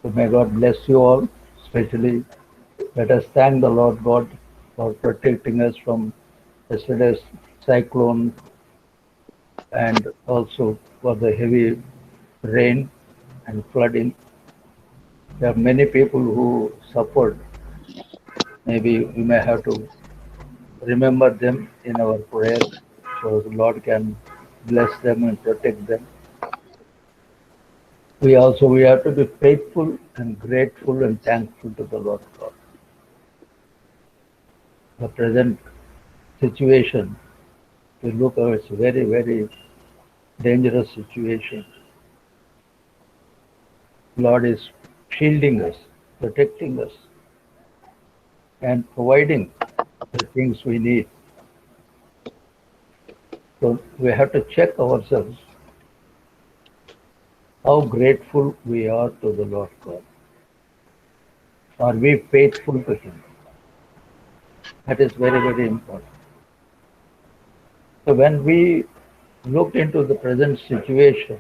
So may God bless you all, especially let us thank the Lord God for protecting us from yesterday's cyclone and also for the heavy rain and flooding. There are many people who suffered. Maybe we may have to remember them in our prayers so the Lord can bless them and protect them. We have to be faithful and grateful and thankful to the Lord God. The present situation, we look at it's very, very dangerous situation. Lord is shielding us, protecting us, and providing the things we need. So we have to check ourselves how grateful we are to the Lord God. Are we faithful to Him? That is very, very important. So when we look into the present situation,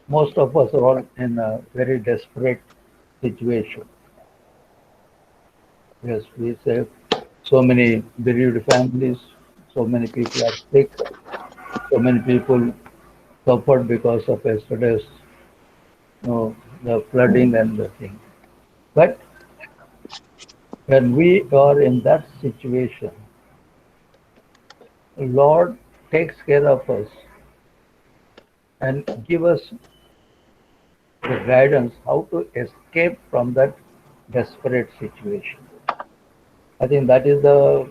most of us are all in a very desperate situation. Yes, we say so many bereaved families, so many people are sick, so many people suffered because of yesterday's, the flooding and the thing. But when we are in that situation, Lord takes care of us and give us the guidance how to escape from that desperate situation. I think that is the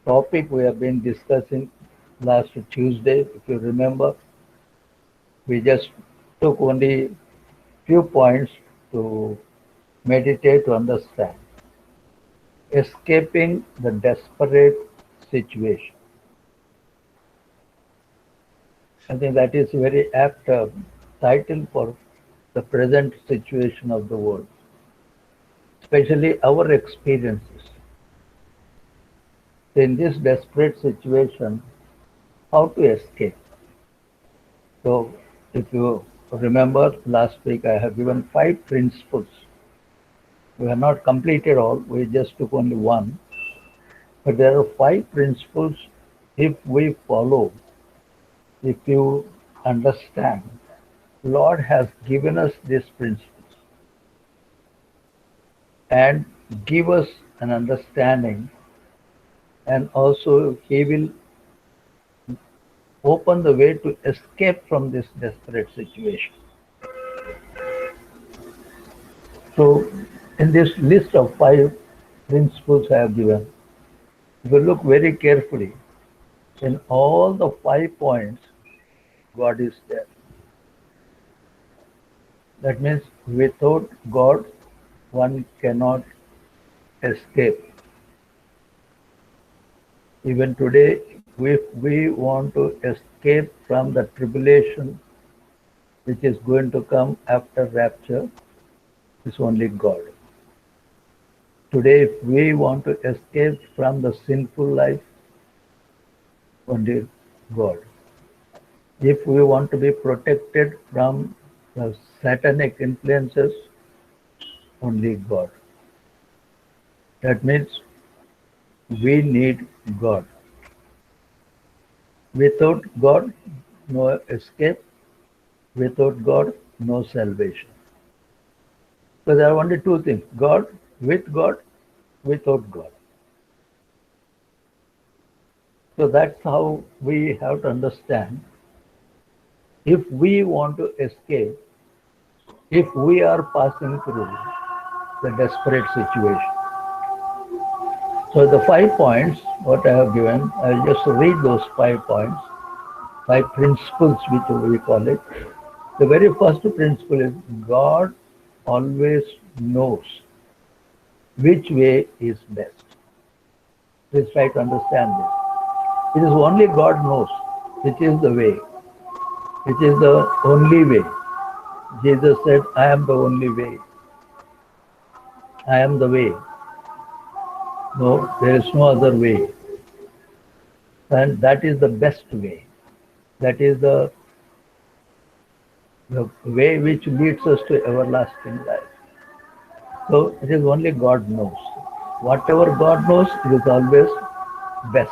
topic we have been discussing last Tuesday. If you remember, we just took only few points to meditate to understand. Escaping the desperate situation. I think that is a very apt title for the present situation of the world, especially our experiences. In this desperate situation, how to escape? So, if you remember last week, I have given 5 principles. We have not completed all, we just took only one. But there are 5 principles if we follow, if you understand. Lord has given us these principles and give us an understanding, and also He will open the way to escape from this desperate situation. So, in this list of 5 principles I have given, if you look very carefully, in all the 5 points, God is there. That means without God, one cannot escape. Even today, if we want to escape from the tribulation which is going to come after rapture, it's only God. Today, if we want to escape from the sinful life, only God. If we want to be protected from the satanic influences, only God. That means we need God. Without God, no escape. Without God, no salvation. So there are only two things: God, with God, without God. So that's how we have to understand. If we want to escape, if we are passing through the desperate situation. So the 5 points, what I have given, I'll just read those 5 points, 5 principles, which we call it. The very first principle is God always knows which way is best. Please try to understand this. It is only God knows which is the way, which is the only way. Jesus said, I am the only way. I am the way. No, there is no other way. And that is the best way. That is the the way which leads us to everlasting life. So it is only God knows. Whatever God knows, it is always best.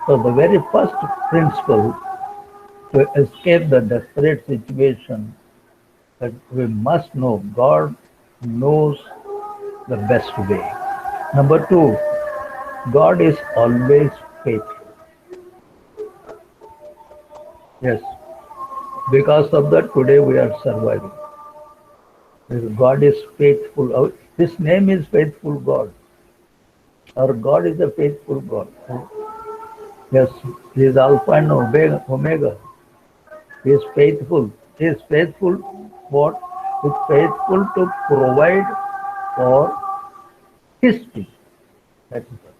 So the very first principle to escape the desperate situation that we must know God knows the best way. Number two, God is always faithful. Yes, because of that today we are surviving. God is faithful. His name is faithful God. Our God is a faithful God. Yes, He is Alpha and Omega. He is faithful. He is faithful. What? He is faithful to provide for His people. That is all.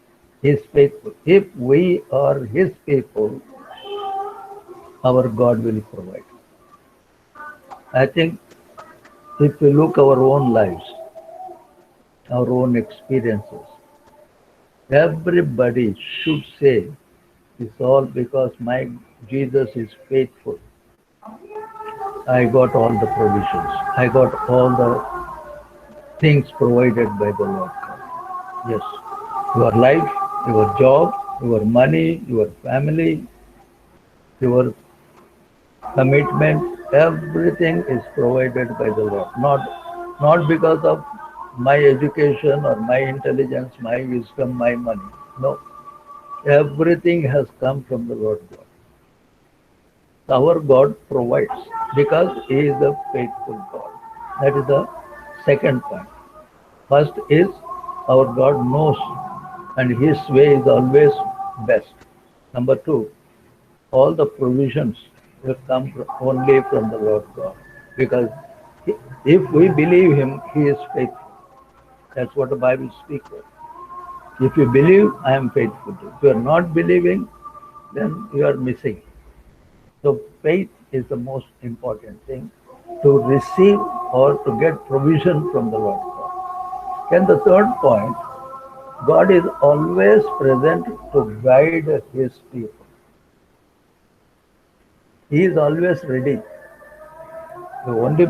He is faithful. If we are His people, our God will provide. I think if we look our own lives, our own experiences, everybody should say, it's all because my Jesus is faithful. I got all the provisions. I got all the things provided by the Lord. Yes. Your life, your job, your money, your family, your commitment, everything is provided by the Lord. Not because of my education or my intelligence, my wisdom, my money. No. Everything has come from the Lord God. Our God provides because He is a faithful God. That is the second point. First is our God knows and His way is always best. Number two, all the provisions will come only from the Lord God because if we believe Him, He is faithful. That's what the Bible speaks of. If you believe, I am faithful. If you are not believing, then you are missing. So faith is the most important thing to receive or to get provision from the Lord God. And the third point, God is always present to guide His people. He is always ready. The only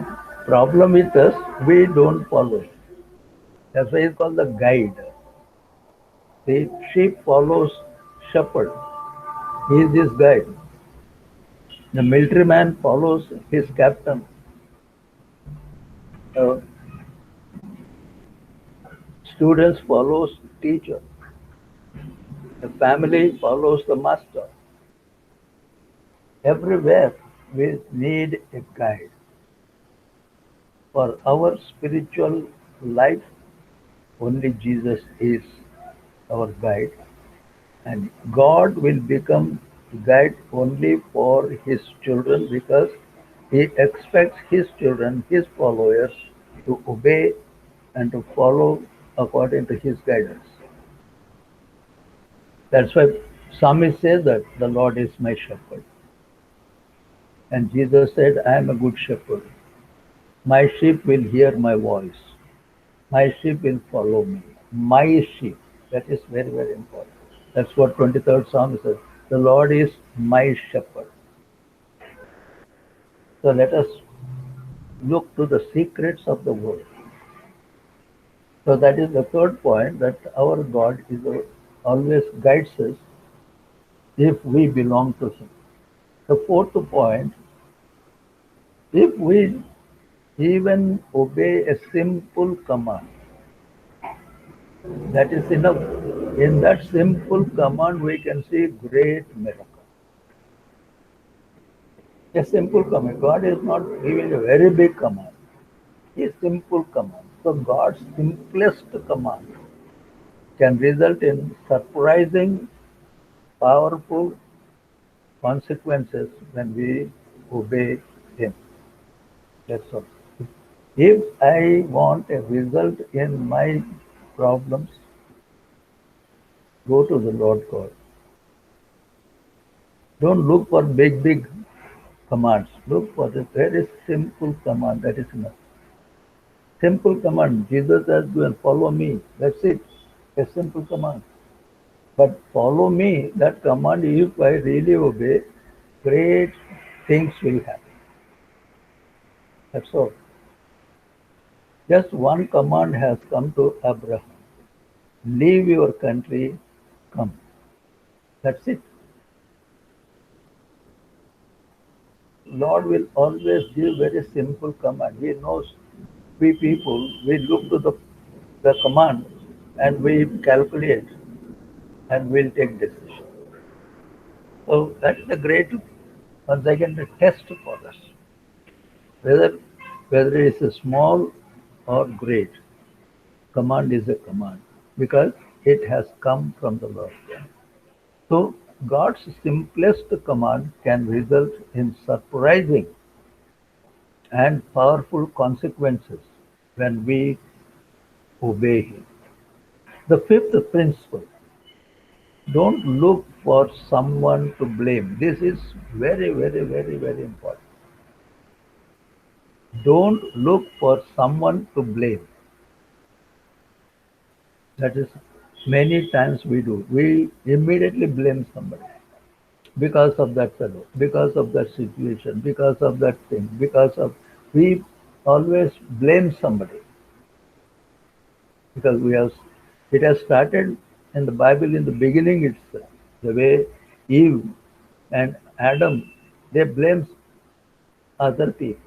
problem with us, we don't follow it. That's why it's called the guide. The sheep follows shepherd. He is his guide. The military man follows his captain. Uh, Students follows teacher. The family follows the master. Everywhere we need a guide. For our spiritual life, only Jesus is our guide. And God will become guide only for His children because He expects His children, His followers, to obey and to follow according to His guidance. That's why Psalmist says that the Lord is my shepherd. And Jesus said, I am a good shepherd. My sheep will hear my voice. My sheep will follow me. My sheep. That is very, very important. That's what 23rd Psalm says. The Lord is my shepherd. So let us look to the secrets of the word. So that is the third point that our God is always guides us if we belong to Him. The fourth point, if we even obey a simple command, that is enough. In that simple command, we can see great miracle. A simple command. God is not giving a very big command. A simple command. So God's simplest command can result in surprising, powerful consequences when we obey Him. That's all. If I want a result in my problems, go to the Lord God. Don't look for big commands. Look for the very simple command. That is enough. Simple command. Jesus has given, follow me. That's it. A simple command. But follow me, that command, if I really obey, great things will happen. That's all. Just one command has come to Abraham. Leave your country, come. That's it. Lord will always give very simple command. He knows we people, we look to the command and we calculate and we'll take decision. So that's the great, once again, the test for us. Whether whether it is a small or great, command is a command because it has come from the Lord. So God's simplest command can result in surprising and powerful consequences when we obey Him. The fifth principle, don't look for someone to blame. This is very, very, very, very important. Don't look for someone to blame. That is, many times we do. We immediately blame somebody because of that fellow, because of that situation, because of that thing, because of. We always blame somebody because we have. It has started in the Bible in the beginning itself. The way Eve and Adam, they blame other people.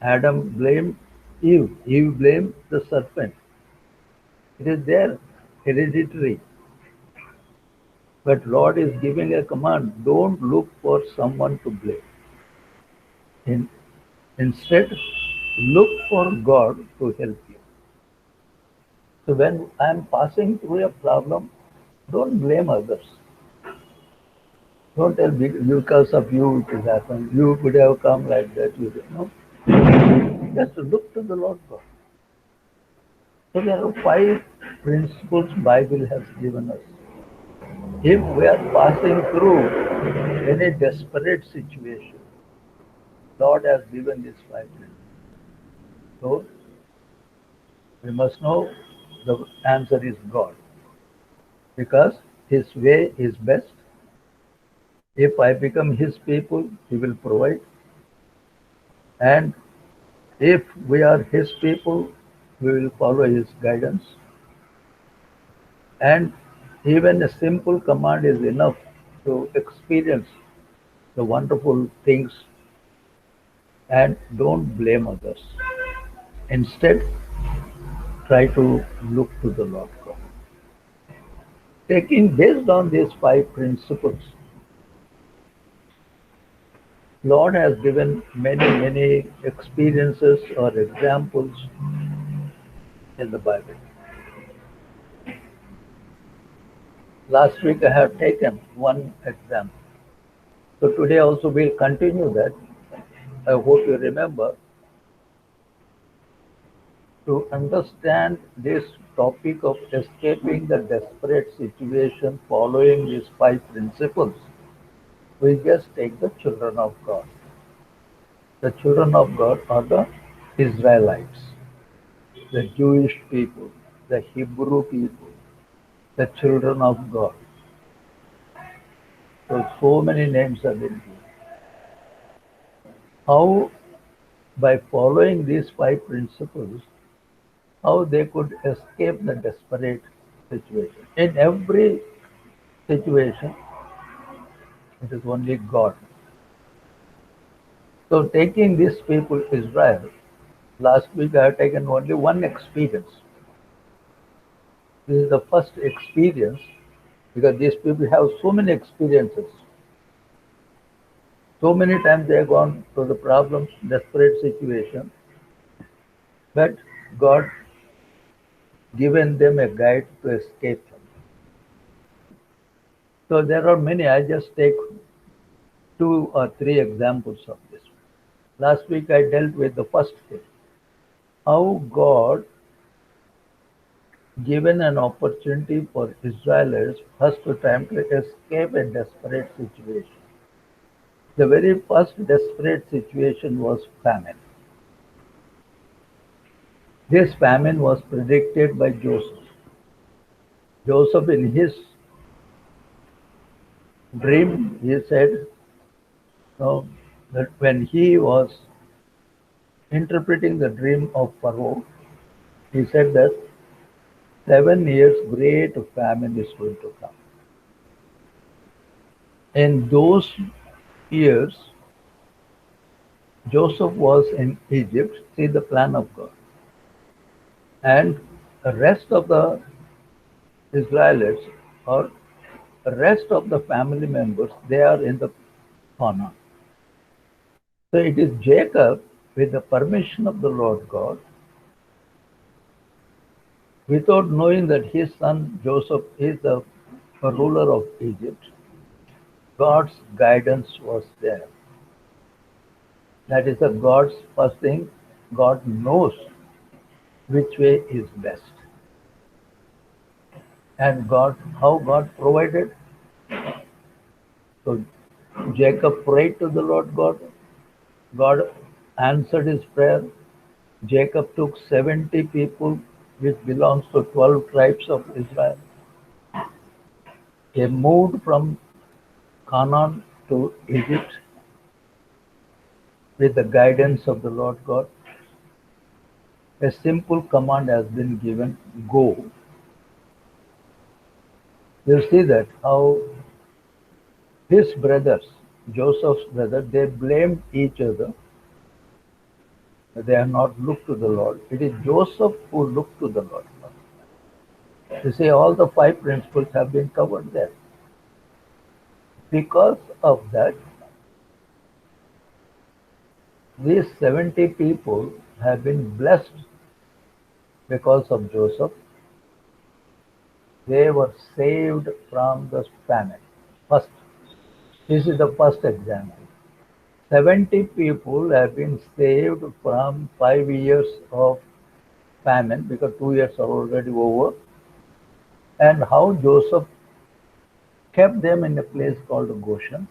Adam blamed Eve. Eve blamed the serpent. It is there, hereditary. But Lord is giving a command, don't look for someone to blame. In, Instead, look for God to help you. So when I am passing through a problem, don't blame others. Don't tell me because of you it has happened. You could have come like that. You know. Just look to the Lord God. So there are five principles Bible has given us. If we are passing through any desperate situation, Lord has given these five principles. So we must know the answer is God because His way is best. If I become His people, He will provide. And if we are His people, we will follow His guidance. And even a simple command is enough to experience the wonderful things and don't blame others. Instead, try to look to the Lord God. Taking based on these five principles, Lord has given many, many experiences or examples in the Bible. Last week I have taken one example. So today also we'll continue that. I hope you remember to understand this topic of escaping the desperate situation following these five principles. We just take the children of God. The children of God are the Israelites, the Jewish people, the Hebrew people, the children of God. So many names have been given. How, by following these five principles, how they could escape the desperate situation. In every situation, it is only God. So taking these people, Israel, last week I have taken only one experience. This is the first experience because these people have so many experiences. So many times they have gone through the problems, desperate situation, but God given them a guide to escape them. So there are many. I just take two or three examples of this. Last week I dealt with the first thing, how God given an opportunity for Israelites first time to escape a desperate situation. The very first desperate situation was famine. This famine was predicted by Joseph. Joseph, in his dream, he said that when he was interpreting the dream of Pharaoh, he said that 7 years great famine is going to come. In those years, Joseph was in Egypt. See the plan of God. And the rest of the Israelites or the rest of the family members, they are in the Canaan. So it is Jacob, with the permission of the Lord God, without knowing that his son Joseph is the ruler of Egypt, God's guidance was there. That is the God's first thing. God knows which way is best. And God, how God provided. So Jacob prayed to the Lord God. God answered his prayer. Jacob took 70 people, which belongs to 12 tribes of Israel. They moved from Canaan to Egypt with the guidance of the Lord God. A simple command has been given, go. You see that how his brothers, Joseph's brother, they blamed each other. They have not looked to the Lord. It is Joseph who looked to the Lord. You see, all the five principles have been covered there. Because of that, these 70 people have been blessed because of Joseph. They were saved from the famine. First, this is the first example. 70 people have been saved from 5 years of famine because 2 years are already over. And how Joseph kept them in a place called Goshen.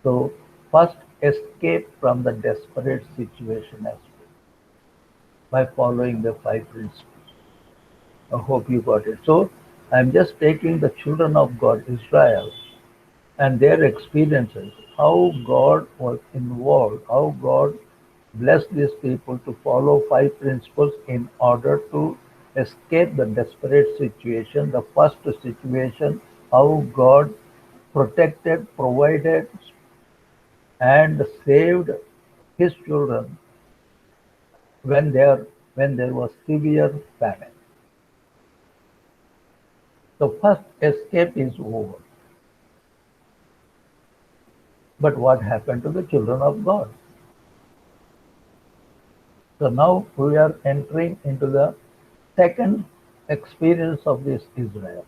So, first escape from the desperate situation as well by following the five principles. I hope you got it. So, I'm just taking the children of God, Israel, and their experiences, how God was involved, how God blessed these people to follow five principles in order to escape the desperate situation. The first situation, how God protected, provided, and saved his children when there was severe famine. The first escape is over. But what happened to the children of God? So now we are entering into the second experience of this Israel.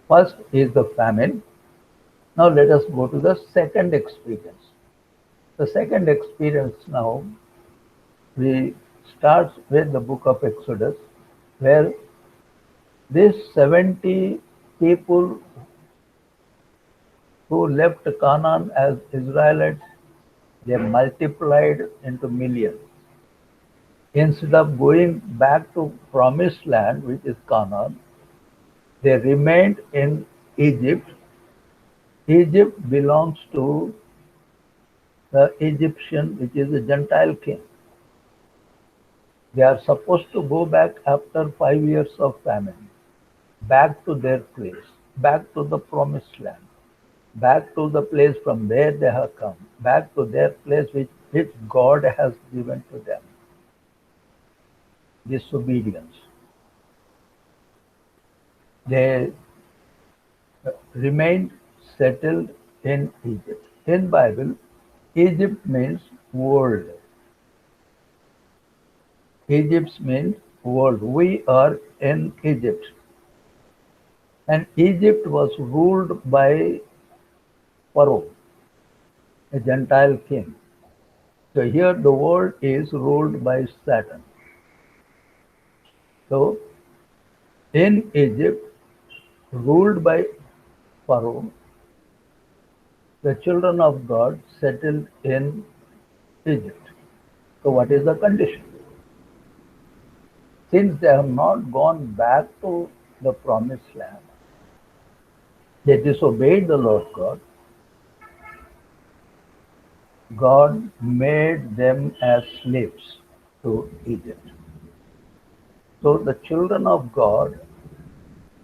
First is the famine. Now let us go to the second experience. The second experience now, we start with the book of Exodus, where these 70 people who left Canaan as Israelites, they multiplied into millions. Instead of going back to promised land, which is Canaan, they remained in Egypt. Egypt belongs to the Egyptian, which is a Gentile king. They are supposed to go back after 5 years of famine, back to their place, back to the promised land, back to the place from where they have come, back to their place which God has given to them. Disobedience. They remained settled in Egypt. In Bible, Egypt means world. Egypt means world. We are in Egypt. And Egypt was ruled by Pharaoh, a Gentile king. So here the world is ruled by Saturn. So in Egypt, ruled by Pharaoh, the children of God settled in Egypt. So what is the condition? Since they have not gone back to the promised land, they disobeyed the Lord God. God made them as slaves to Egypt. So the children of God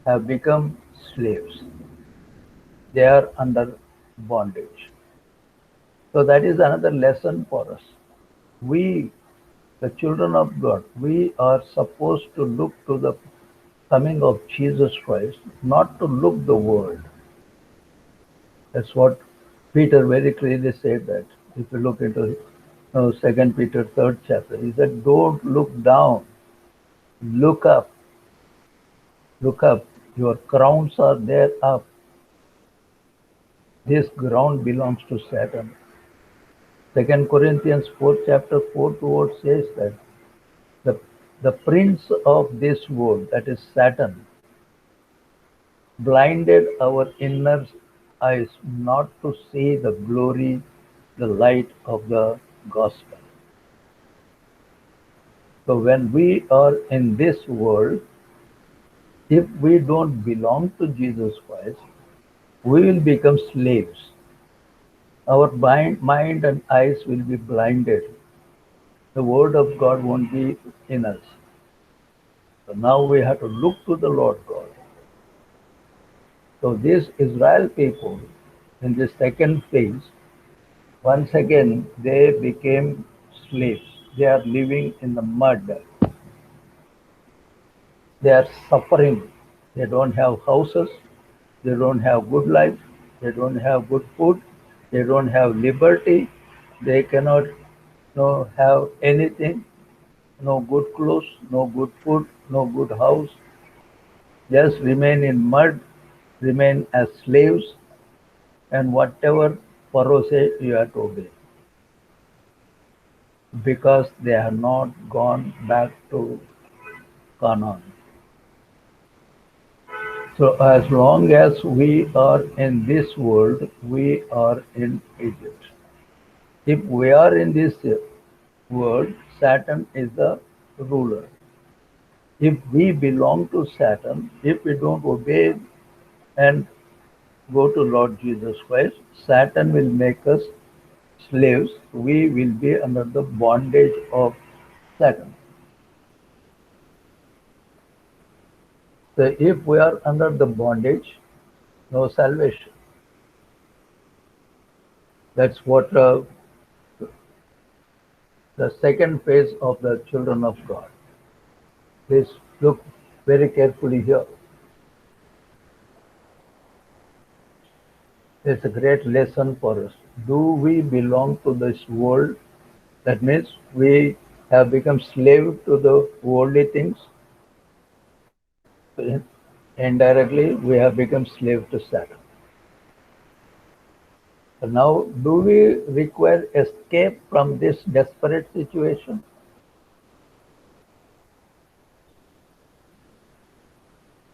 have become slaves. They are under bondage. So that is another lesson for us. We, the children of God, we are supposed to look to the coming of Jesus Christ, not to look the world. That's what Peter very clearly said that. If you look into 2 Peter 3rd chapter, he said, don't look down, look up, look up. Your crowns are there up. This ground belongs to Satan. 2 Corinthians 4th chapter 4th word says that the, the prince of this world, that is Satan, blinded our inner eyes not to see the glory, the light of the gospel. So when we are in this world, if we don't belong to Jesus Christ, we will become slaves. Our mind and eyes will be blinded. The word of God won't be in us. So now we have to look to the Lord God. So these Israel people in the second phase, once again they became slaves. They are living in the mud. They are suffering. They don't have houses. They don't have good life. They don't have good food. They don't have liberty. They cannot have anything. No good clothes, no good food, no good house. Just remain in mud, remain as slaves, and whatever Pharaoh says, you have to obey. Because they have not gone back to Canaan. So as long as we are in this world, we are in Egypt. If we are in this world, Saturn is the ruler. If we belong to Saturn, if we don't obey and go to Lord Jesus Christ, Saturn will make us slaves. We will be under the bondage of Saturn. So if we are under the bondage, no salvation. That's what the second phase of the children of God. Please look very carefully here. It's a great lesson for us. Do we belong to this world? That means we have become slave to the worldly things. Indirectly, we have become slave to Satan. So now, do we require escape from this desperate situation?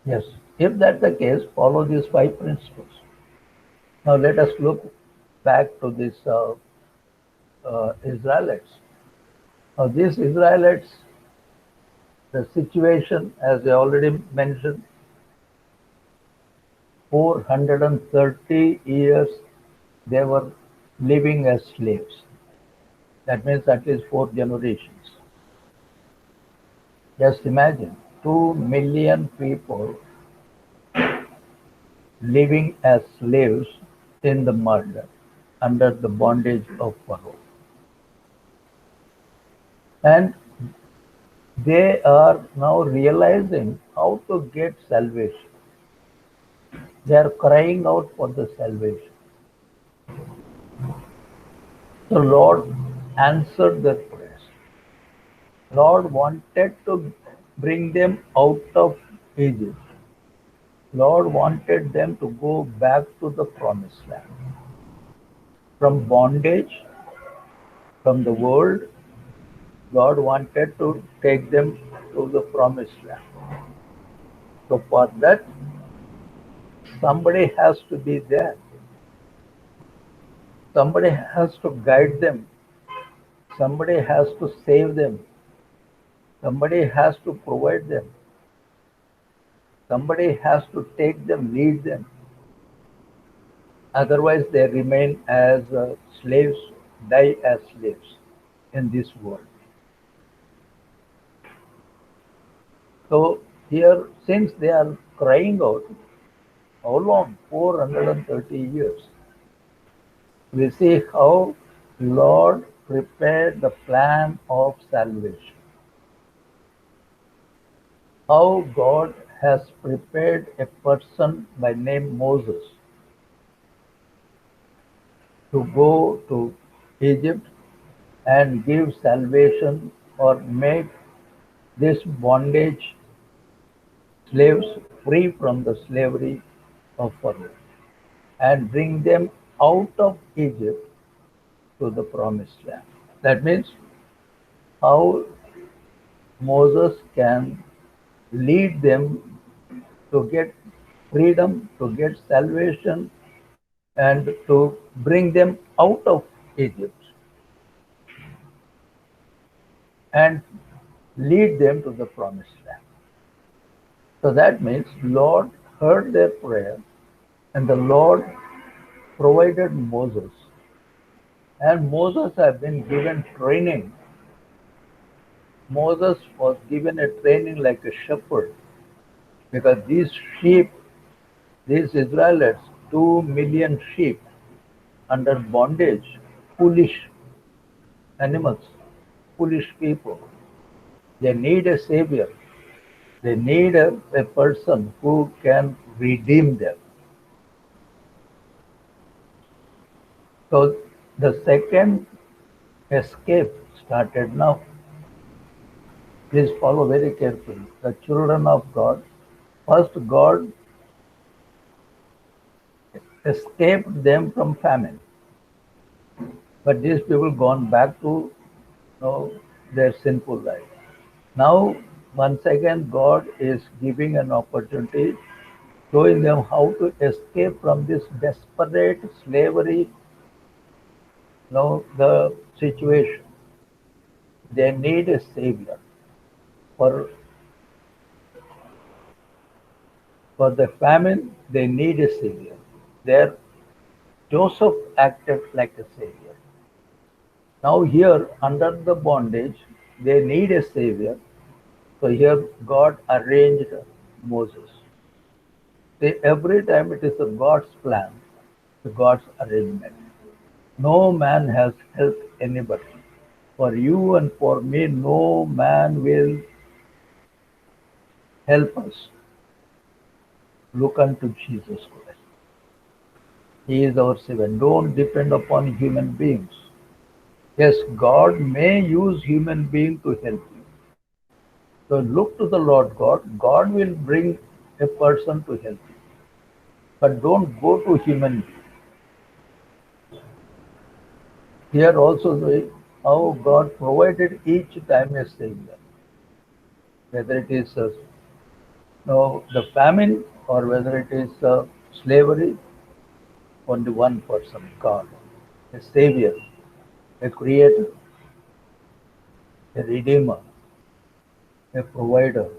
Yes. If that's the case, follow these five principles. Now let us look back to these Israelites. Now these Israelites, the situation, as I already mentioned, 430 years they were living as slaves. That means at least four generations. Just imagine 2 million people living as slaves in the mud under the bondage of Pharaoh. And they are now realizing how to get salvation. They are crying out for the salvation. The Lord answered their prayers. Lord wanted to bring them out of Egypt. Lord wanted them to go back to the promised land. From bondage, from the world, God wanted to take them to the promised land. So for that, somebody has to be there. Somebody has to guide them. Somebody has to save them. Somebody has to provide them. Somebody has to take them, lead them. Otherwise, they remain as slaves die as slaves in this world. So here, since they are crying out, how long? 430 years. We see how Lord prepared the plan of salvation. How God has prepared a person by name Moses to go to Egypt and give salvation or make this bondage slaves free from the slavery of Pharaoh and bring them out of Egypt to the promised land. That means how Moses can lead them to get freedom, to get salvation, and to bring them out of Egypt and lead them to the promised land. So that means Lord heard their prayer and the Lord provided Moses. And Moses had been given training. Moses was given a training like a shepherd because these sheep, these Israelites, 2 million sheep under bondage, foolish animals, foolish people. They need a savior. They need a person who can redeem them. So the second escape started now. Please follow very carefully. The children of God, first God escaped them from famine. But these people gone back to their sinful life. Now, once again, God is giving an opportunity, showing them how to escape from this desperate slavery, the situation. They need a savior. For, for the famine, they need a savior. There, Joseph acted like a savior. Now here, under the bondage, they need a savior. So here, God arranged Moses. See, every time it is a God's plan, God's arrangement. No man has helped anybody. For you and for me, no man will help us. Look unto Jesus Christ. He is our Savior. Don't depend upon human beings. Yes, God may use human being to help you. So look to the Lord God. God will bring a person to help you. But don't go to human being. Here also how God provided each time a savior. Whether it is the famine or whether it is slavery, only one person, God, a savior, a creator, a redeemer, a provider,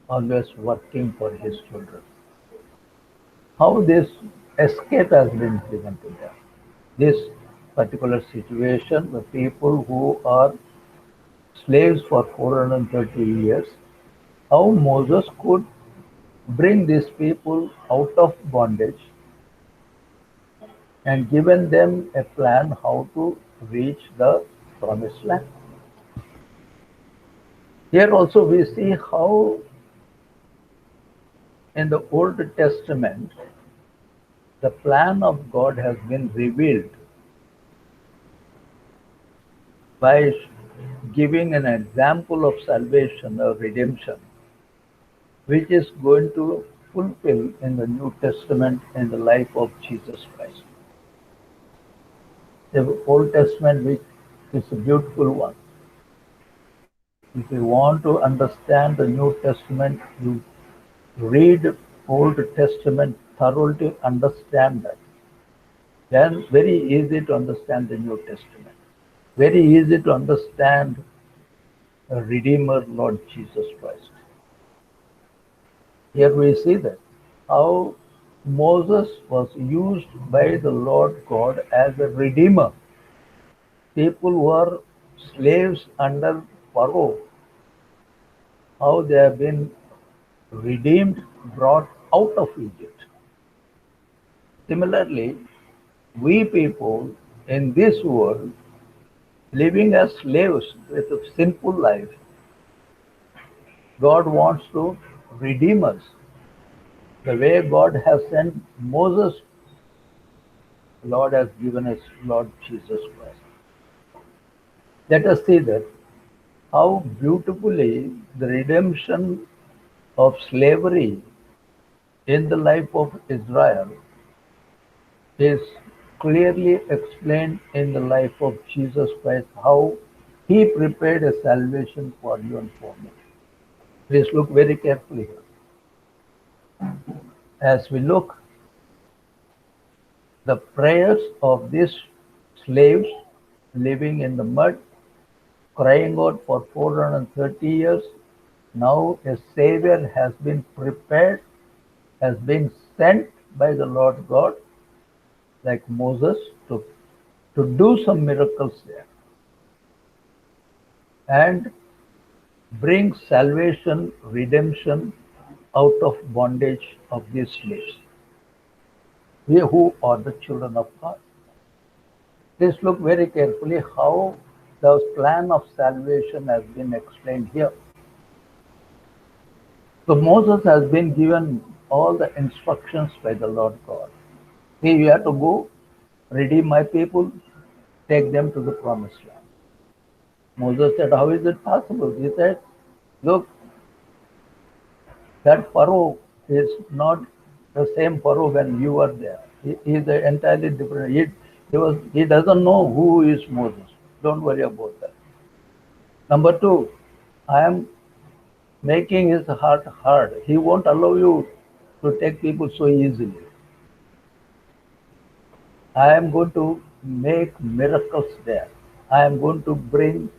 always working for his children. How this escape has been given to them. This particular situation, the people who are slaves for 430 years, how Moses could bring these people out of bondage and given them a plan how to reach the promised land. Here also we see how in the Old Testament the plan of God has been revealed by giving an example of salvation or redemption, which is going to fulfill in the New Testament in the life of Jesus Christ. The Old Testament, which is a beautiful one. If you want to understand the New Testament, you read Old Testament thoroughly to understand that. Then very easy to understand the New Testament. Very easy to understand the Redeemer Lord Jesus Christ. Here we see that how Moses was used by the Lord God as a redeemer. People who are slaves under Pharaoh, how they have been redeemed, brought out of Egypt. Similarly, we people in this world, living as slaves with a sinful life, God wants to redeem us. The way God has sent Moses, Lord has given us Lord Jesus Christ. Let us see that how beautifully the redemption of slavery in the life of Israel is clearly explained in the life of Jesus Christ, how he prepared a salvation for you and for me. Please look very carefully here. As we look, the prayers of these slaves living in the mud, crying out for 430 years, now a Savior has been prepared, has been sent by the Lord God, like Moses, to do some miracles there and bring salvation, redemption out of bondage of these slaves. We who are the children of God. Please look very carefully how the plan of salvation has been explained here. So Moses has been given all the instructions by the Lord God. See, you have to go, redeem my people, take them to the promised land. Moses said, how is it possible? He said, look, that Pharaoh is not the same Pharaoh when you were there. He is entirely different. He doesn't know who is Moses. Don't worry about that. Number two, I am making his heart hard. He won't allow you to take people so easily. I am going to make miracles there. I am going to bring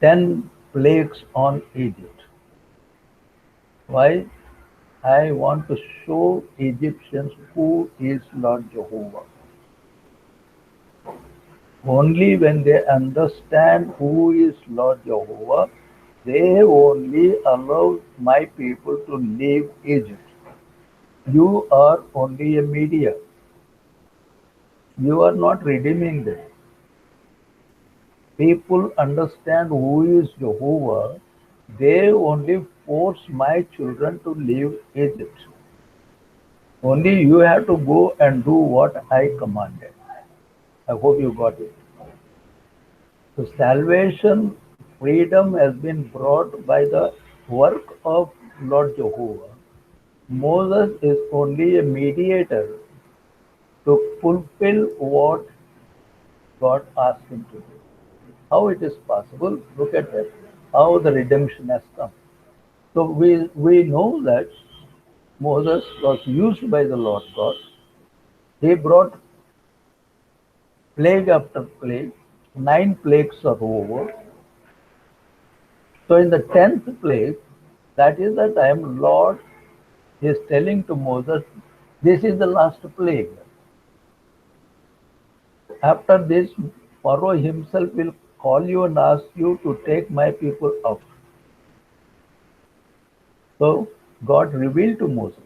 10 plagues on Egypt. Why? I want to show Egyptians who is Lord Jehovah. Only when they understand who is Lord Jehovah, they only allow my people to leave Egypt. You are only a media. You are not redeeming them. People understand who is Jehovah, they only force my children to leave Egypt. Only you have to go and do what I commanded. I hope you got it. So salvation, freedom has been brought by the work of Lord Jehovah. Moses is only a mediator to fulfill what God asked him to do. How it is possible? Look at it, how the redemption has come. So we know that Moses was used by the Lord God. He brought plague after plague. 9 plagues are over. So in the 10th plague, that is the time Lord is telling to Moses, this is the last plague. After this, Pharaoh himself will call you and ask you to take my people out. So God revealed to Moses.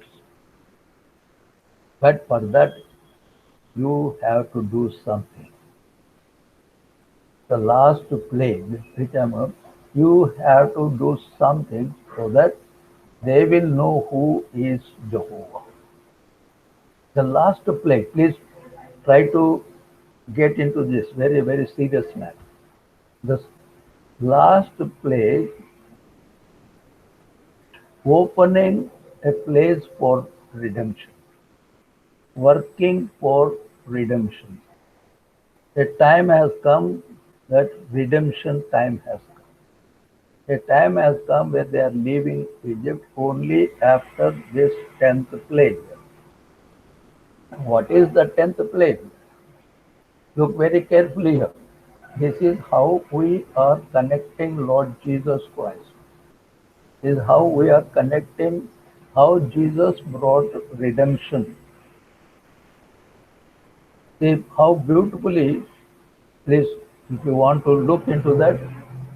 But for that, you have to do something. The last plague, which you have to do something so that they will know who is Jehovah. The last plague, please try to get into this very, very serious matter. The last plague, opening a place for redemption, working for redemption. A time has come that redemption time has come. A time has come where they are leaving Egypt only after this 10th plague. What is the 10th plague? Look very carefully here. This is how we are connecting Lord Jesus Christ. This is how we are connecting how Jesus brought redemption. See how beautifully Please, if you want to look into that,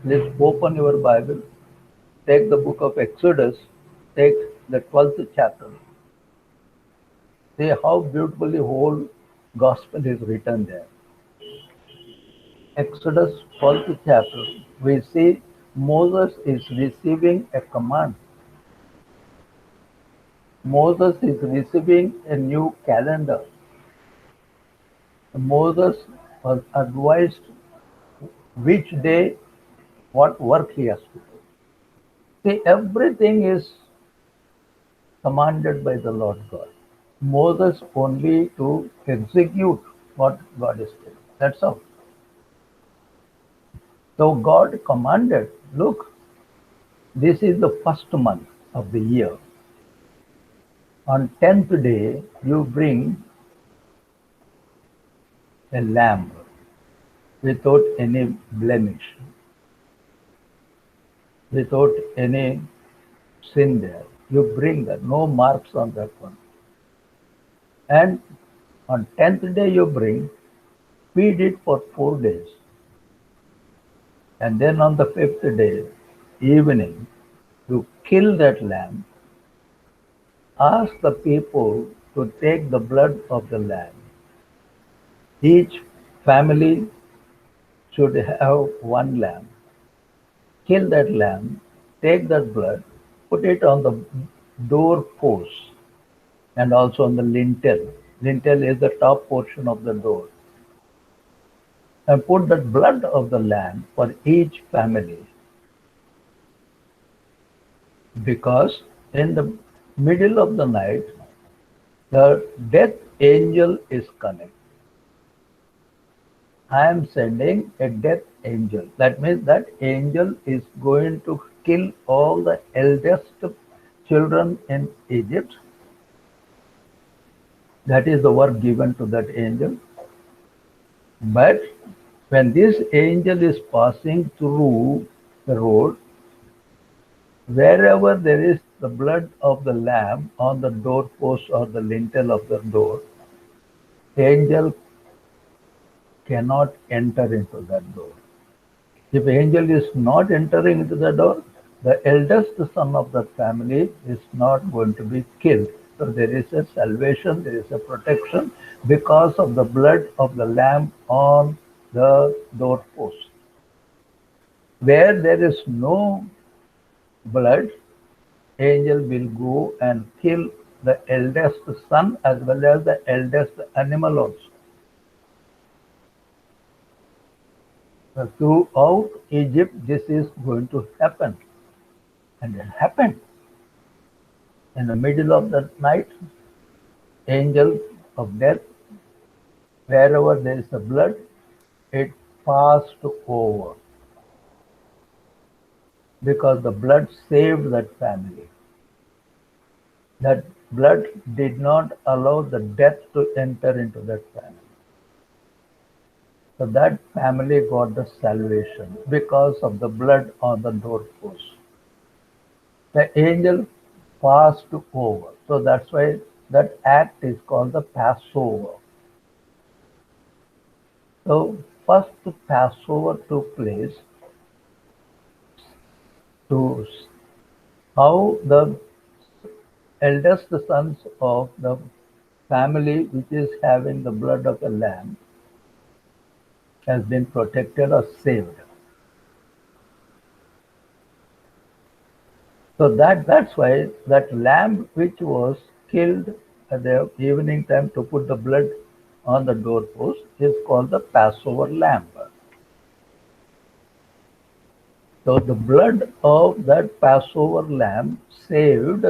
please open your Bible, take the book of Exodus, take the 12th chapter. See how beautifully whole gospel is written there. Exodus 12th chapter, we see Moses is receiving a command. Moses is receiving a new calendar. Moses was advised which day what work he has to do. See, everything is commanded by the Lord God. Moses only to execute what God is telling. That's all. So God commanded, look, this is the first month of the year. On 10th day, you bring a lamb without any blemish, without any sin there. You bring that, no marks on that one. And on 10th day you bring, feed it for 4 days. And then on the 5th day, evening, you kill that lamb. Ask the people to take the blood of the lamb. Each family should have one lamb. Kill that lamb, take that blood, put it on the door post and also on the lintel. Lintel is the top portion of the door. And put the blood of the lamb for each family. Because in the middle of the night, the death angel is coming. I am sending a death angel. That means that angel is going to kill all the eldest children in Egypt. That is the work given to that angel. But when this angel is passing through the road, wherever there is the blood of the lamb on the doorpost or the lintel of the door, angel cannot enter into that door. If angel is not entering into the door, the eldest son of that family is not going to be killed. So there is a salvation, there is a protection because of the blood of the lamb on the doorpost. Where there is no blood, angel will go and kill the eldest son as well as the eldest animal also. Throughout Egypt, this is going to happen. And it happened. In the middle of the night, angel of death, wherever there is the blood, it passed over. Because the blood saved that family. That blood did not allow the death to enter into that family. So that family got the salvation because of the blood on the doorpost. The angel passed over. So that's why that act is called the Passover. So first Passover took place to how the eldest sons of the family which is having the blood of a lamb has been protected or saved. So that's why that lamb which was killed at the evening time to put the blood on the doorpost is called the Passover lamb. So the blood of that Passover lamb saved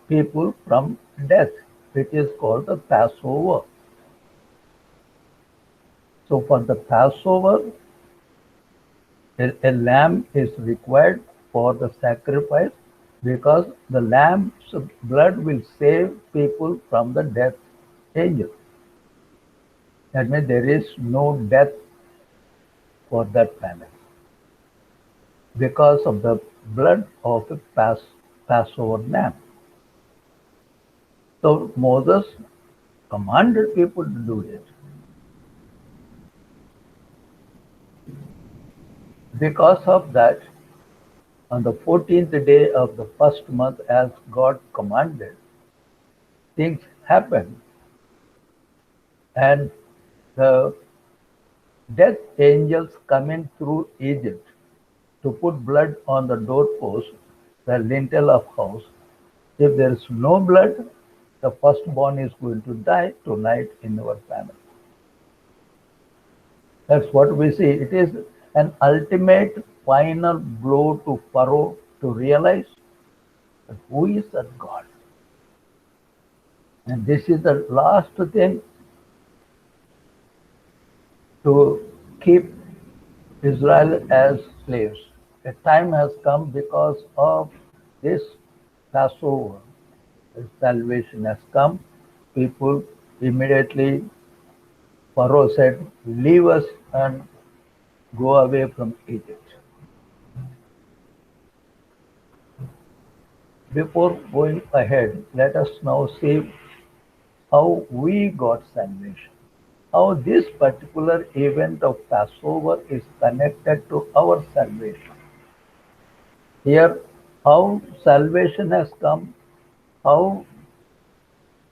people from death, which is called the Passover. So for the Passover, a lamb is required for the sacrifice because the lamb's blood will save people from the death angel. That means there is no death for that family because of the blood of a Passover lamb. So Moses commanded people to do it. Because of that, on the 14th day of the first month, as God commanded, things happened, and the death angels coming through Egypt to put blood on the doorpost, the lintel of house. If there is no blood, the firstborn is going to die tonight in our family. That's what we see. It is an ultimate final blow to Pharaoh to realize that who is that God. And this is the last thing to keep Israel as slaves. A time has come because of this Passover. Salvation has come. People immediately, Pharaoh said, leave us and go away from Egypt. Before going ahead, let us now see how we got salvation. How this particular event of Passover is connected to our salvation. Here, how salvation has come, how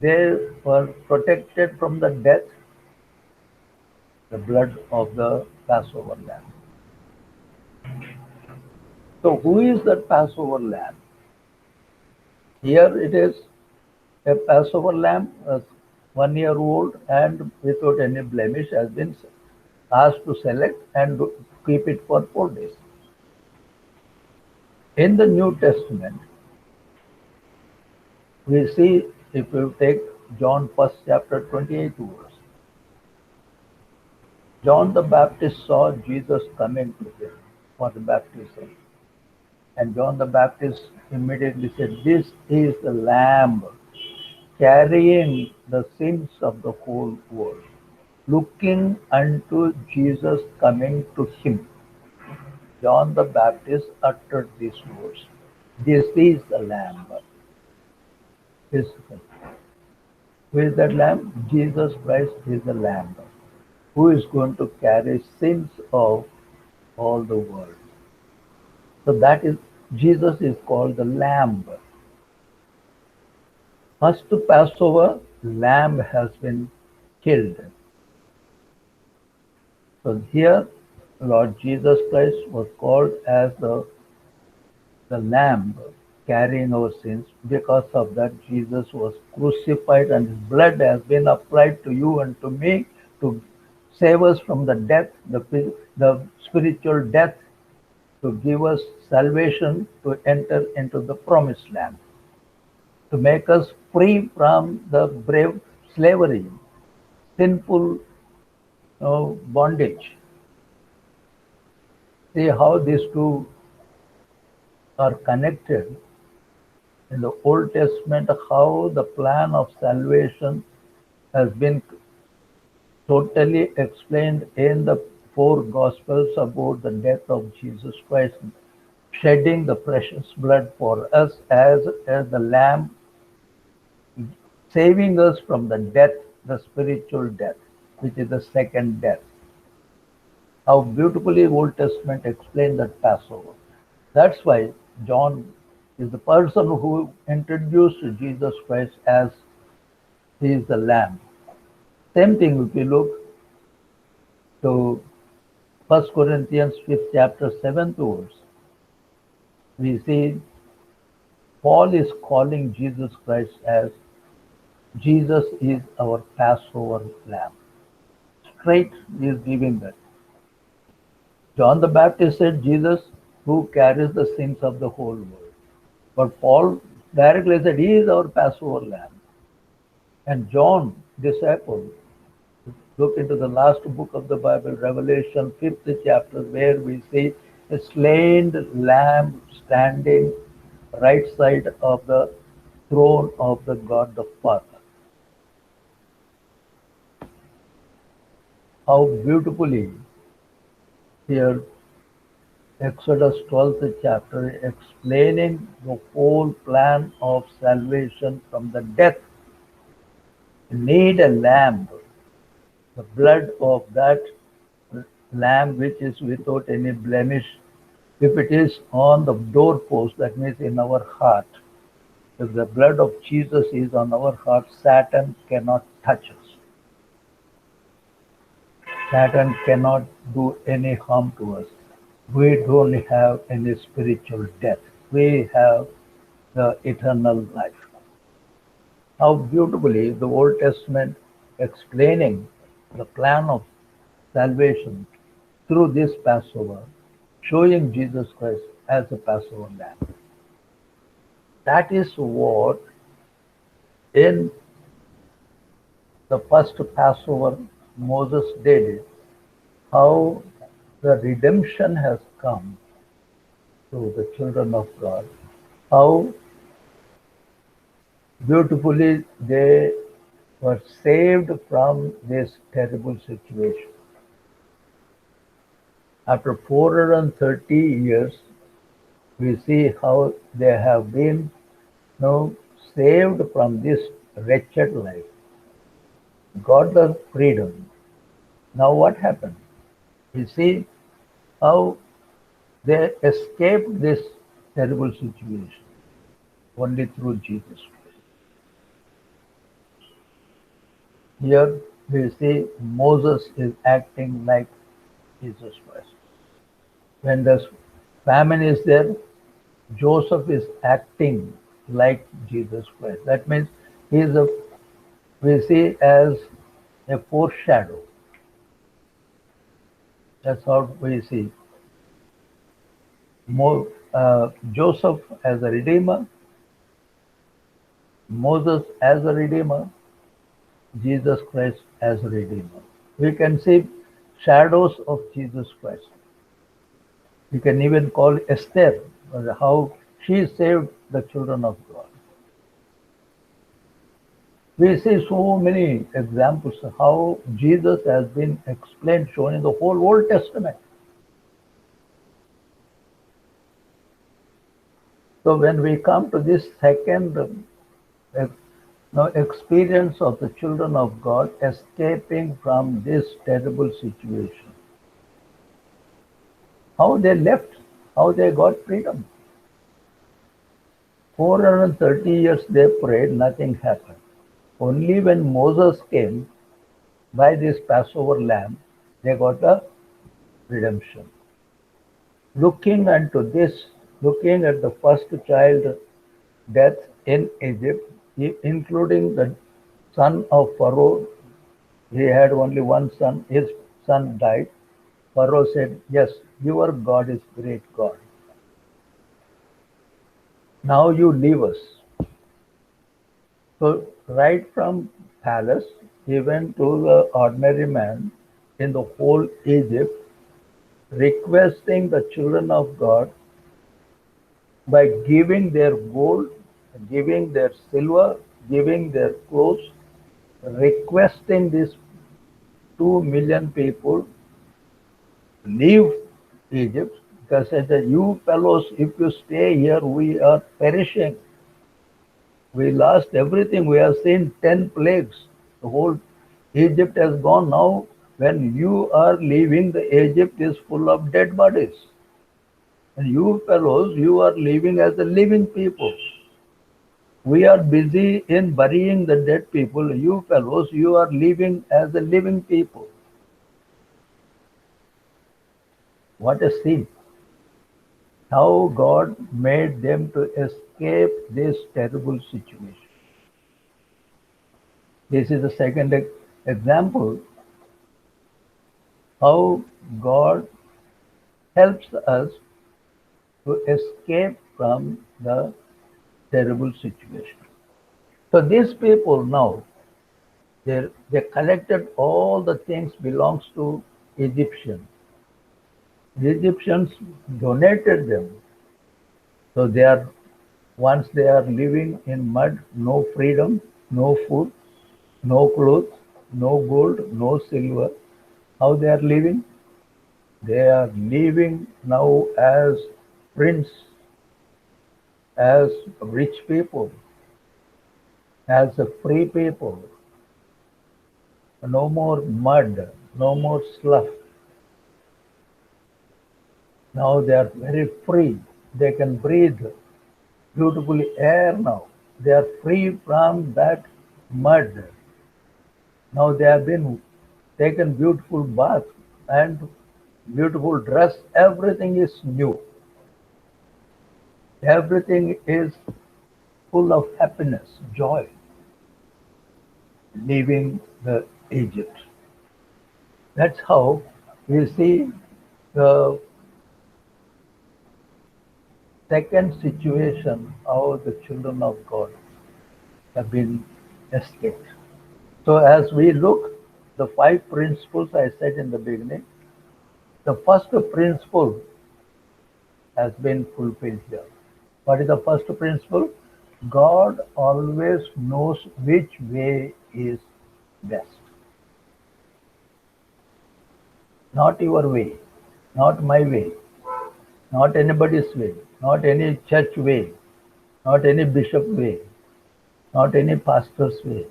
they were protected from the death, the blood of the Passover lamb. So, who is that Passover lamb? Here it is a Passover lamb, 1 year old and without any blemish, has been asked to select and keep it for 4 days. In the New Testament, we see, if you take John 1st chapter 28 verse, John the Baptist saw Jesus coming to him for the baptism. And John the Baptist immediately said, this is the Lamb carrying the sins of the whole world. Looking unto Jesus coming to him, John the Baptist uttered these words. This is the Lamb. Who is that Lamb? Jesus Christ is the Lamb who is going to carry sins of all the world. So that is, Jesus is called the Lamb. First Passover, Lamb has been killed. So here, Lord Jesus Christ was called as the Lamb carrying our sins. Because of that, Jesus was crucified and his blood has been applied to you and to me to save us from the death, the spiritual death, to give us salvation, to enter into the promised land, to make us free from the brave slavery, sinful bondage. See how these two are connected in the Old Testament, how the plan of salvation has been totally explained in the four Gospels about the death of Jesus Christ, shedding the precious blood for us as the Lamb, saving us from the death, the spiritual death, which is the second death. How beautifully Old Testament explained that Passover. That's why John is the person who introduced Jesus Christ as he is the Lamb. Same thing if you look to 1 Corinthians 5th chapter 7th verse. We see Paul is calling Jesus Christ as Jesus is our Passover Lamb. Straight he is giving that. John the Baptist said Jesus who carries the sins of the whole world. But Paul directly said he is our Passover Lamb. And John, disciple, look into the last book of the Bible, Revelation 5th chapter, where we see a slain lamb standing right side of the throne of the God the Father. How beautifully here Exodus 12th chapter explaining the whole plan of salvation from the death. You need a lamb. The blood of that lamb which is without any blemish, if it is on the doorpost, that means in our heart, if the blood of Jesus is on our heart, Satan cannot touch us. Satan cannot do any harm to us. We don't have any spiritual death. We have the eternal life. How beautifully the Old Testament explaining the plan of salvation through this Passover, showing Jesus Christ as a Passover lamb. That is what in the first Passover Moses did it, how the redemption has come to the children of God, how beautifully they were saved from this terrible situation. After 430 years, we see how they have been now saved from this wretched life, got the freedom. Now what happened? You see how they escaped this terrible situation only through Jesus Christ. Here we see Moses is acting like Jesus Christ. When the famine is there, Joseph is acting like Jesus Christ. That means he is a, we see as a foreshadow. That's how we see Joseph as a redeemer, Moses as a redeemer, Jesus Christ as a redeemer. We can see shadows of Jesus Christ. We can even call Esther, how she saved the children of God. We see so many examples of how Jesus has been explained, shown in the whole Old Testament. So when we come to this second experience of the children of God escaping from this terrible situation, how they left, how they got freedom. 430 years they prayed, nothing happened. Only when Moses came by this Passover lamb, they got a redemption. Looking unto this, looking at the first child death in Egypt, including the son of Pharaoh, he had only one son, his son died. Pharaoh said, yes, your God is great God. Now you leave us. So right from palace, he went to the ordinary man in the whole Egypt, requesting the children of God by giving their gold, giving their silver, giving their clothes, requesting these 2 million people leave Egypt because they said, you fellows, if you stay here, we are perishing. We lost everything. We have seen 10 plagues. The whole Egypt has gone now. When you are leaving, the Egypt is full of dead bodies. And you fellows, you are living as a living people. We are busy in burying the dead people. You fellows, you are living as a living people. What a scene. How God made them to escape this terrible situation. This is the second example how God helps us to escape from the terrible situation. So these people now, they collected all the things belongs to Egyptians. The Egyptians donated them. So once they are living in mud, no freedom, no food, no clothes, no gold, no silver. How they are living? They are living now as prince, as rich people, as a free people. No more mud, no more slough, Now they are very free. They can breathe beautiful air now. They are free from that mud. Now they have been taken beautiful bath and beautiful dress. Everything is new. Everything is full of happiness, joy, leaving the Egypt. That's how we see the second situation how the children of God have been escaped. So as we look, the five principles I said in the beginning, the first principle has been fulfilled here. What is the first principle? God always knows which way is best. Not your way, not my way, not anybody's way, not any church way, not any bishop way, not any pastor's way,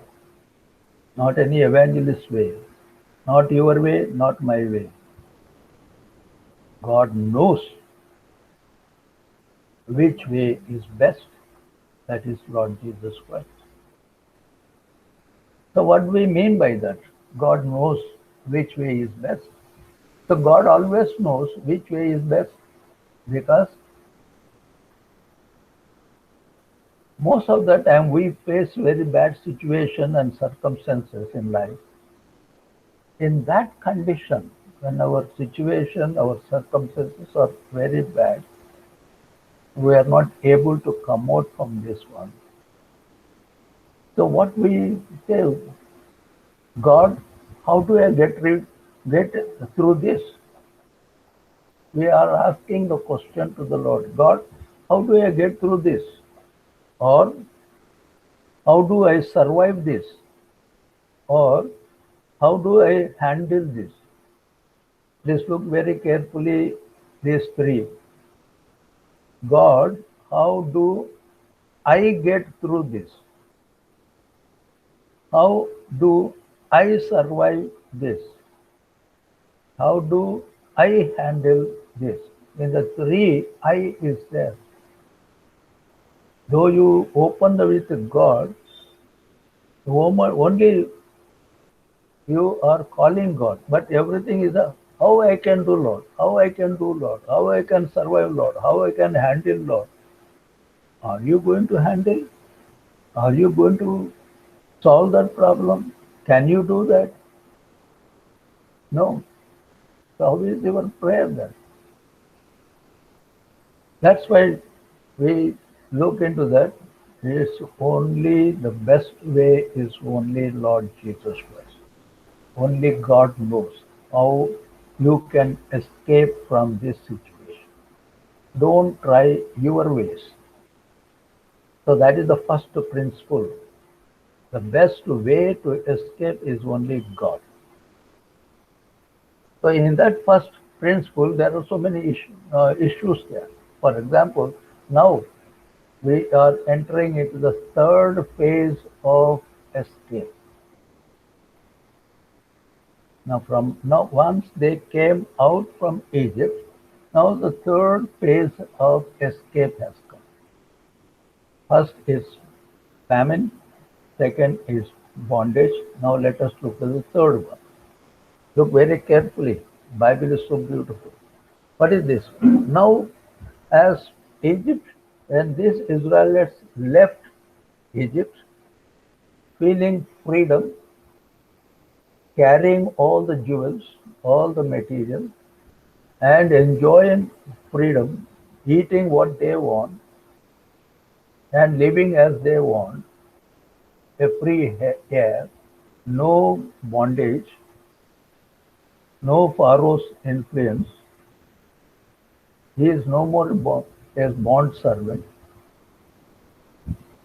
not any evangelist way, not your way, not my way. God knows which way is best. That is Lord Jesus Christ. So what do we mean by that? God knows which way is best. So God always knows which way is best because most of the time we face very bad situation and circumstances in life. In that condition, when our situation, our circumstances are very bad, we are not able to come out from this one. So what we say, God, how do I get through this? We are asking the question to the Lord, God, how do I get through this? Or how do I survive this? Or how do I handle this? Please look very carefully these three. God, how do I get through this? How do I survive this? How do I handle this? In the three, I is there. Though you open with God, only you are calling God, but everything is how I can do, Lord, how I can do, Lord, how I can survive, Lord, how I can handle, Lord. Are you going to handle? Are you going to solve that problem? Can you do that? No. So how is your prayer then? That's why we look into that. It's only the best way is only Lord Jesus Christ. Only God knows how you can escape from this situation. Don't try your ways. So that is the first principle. The best way to escape is only God. So in that first principle, there are so many issues there. For example, now we are entering into the third phase of escape. Now once they came out from Egypt, now the third phase of escape has come. First is famine, second is bondage. Now let us look at the third one. Look very carefully. Bible is so beautiful. What is this? Now, as Egypt, when these Israelites left Egypt, feeling freedom, carrying all the jewels, all the material, and enjoying freedom, eating what they want, and living as they want, a free air, no bondage, no Pharaoh's influence. He is no more a bond servant.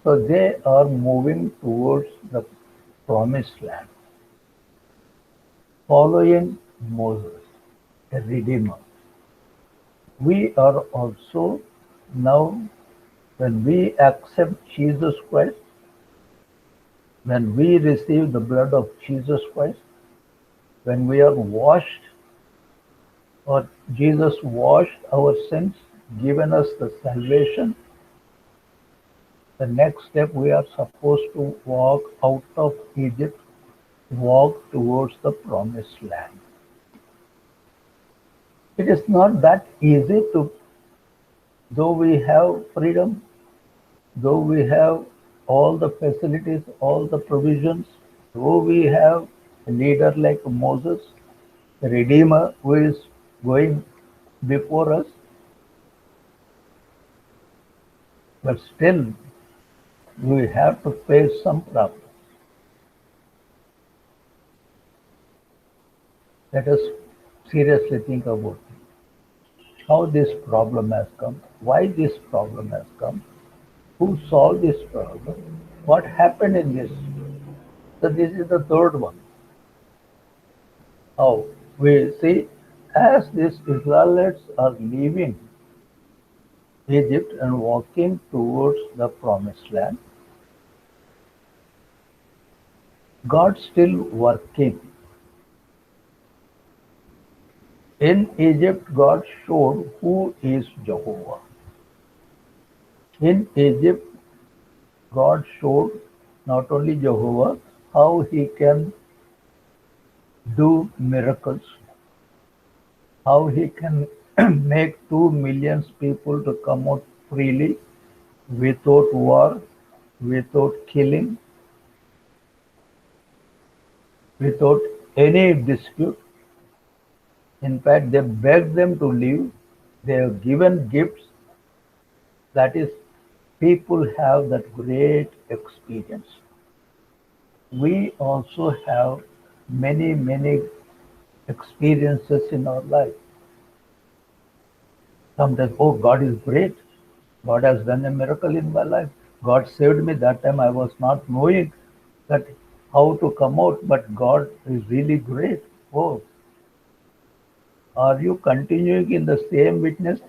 So they are moving towards the promised land, following Moses, a redeemer. We are also now, when we accept Jesus Christ, when we receive the blood of Jesus Christ, when we are washed or Jesus washed our sins, given us the salvation. The next step, we are supposed to walk out of Egypt, walk towards the promised land. It is not that easy to, though we have freedom, though we have all the facilities, all the provisions, though we have a leader like Moses, the Redeemer who is going before us, but still we have to face some problems. Let us seriously think about how this problem has come, why this problem has come, who solved this problem, what happened in this. So this is the third one. How we see as these Israelites are leaving Egypt and walking towards the promised land, God still working. In Egypt, God showed who is Jehovah. In Egypt, God showed not only Jehovah, how he can do miracles, how he can make 2 million people to come out freely without war, without killing, without any dispute. In fact, they begged them to leave. They have given gifts. That is, people have that great experience. We also have many, many experiences in our life. Sometimes, oh, God is great. God has done a miracle in my life. God saved me. That time I was not knowing that how to come out, but God is really great. Oh, are you continuing in the same witness?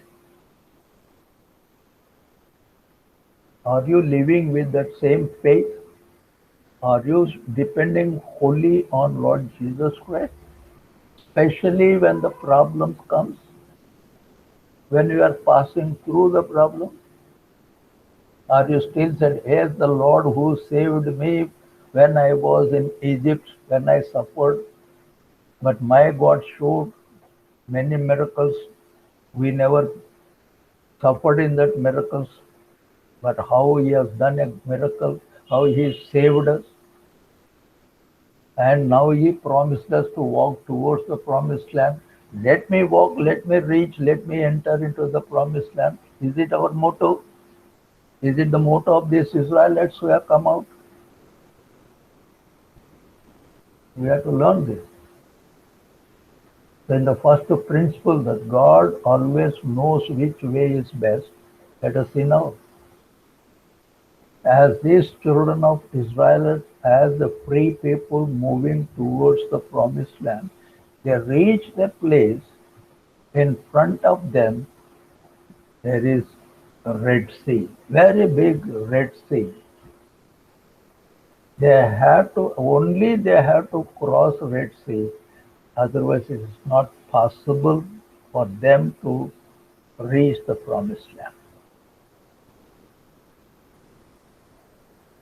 Are you living with that same faith? Are you depending wholly on Lord Jesus Christ? Especially when the problems comes, when you are passing through the problem, are you still said, yes, the Lord who saved me when I was in Egypt, when I suffered, but my God showed many miracles. We never suffered in that miracles, but how he has done a miracle, how he saved us. And now he promised us to walk towards the promised land. Let me walk, let me reach, let me enter into the promised land. Is it our motto? Is it the motto of these Israelites who have come out? We have to learn this. Then the first principle that God always knows which way is best, let us see now. As these children of Israel, as the free people moving towards the promised land, they reach the place. In front of them, there is a Red Sea, very big Red Sea. They have to cross Red Sea, otherwise it is not possible for them to reach the promised land.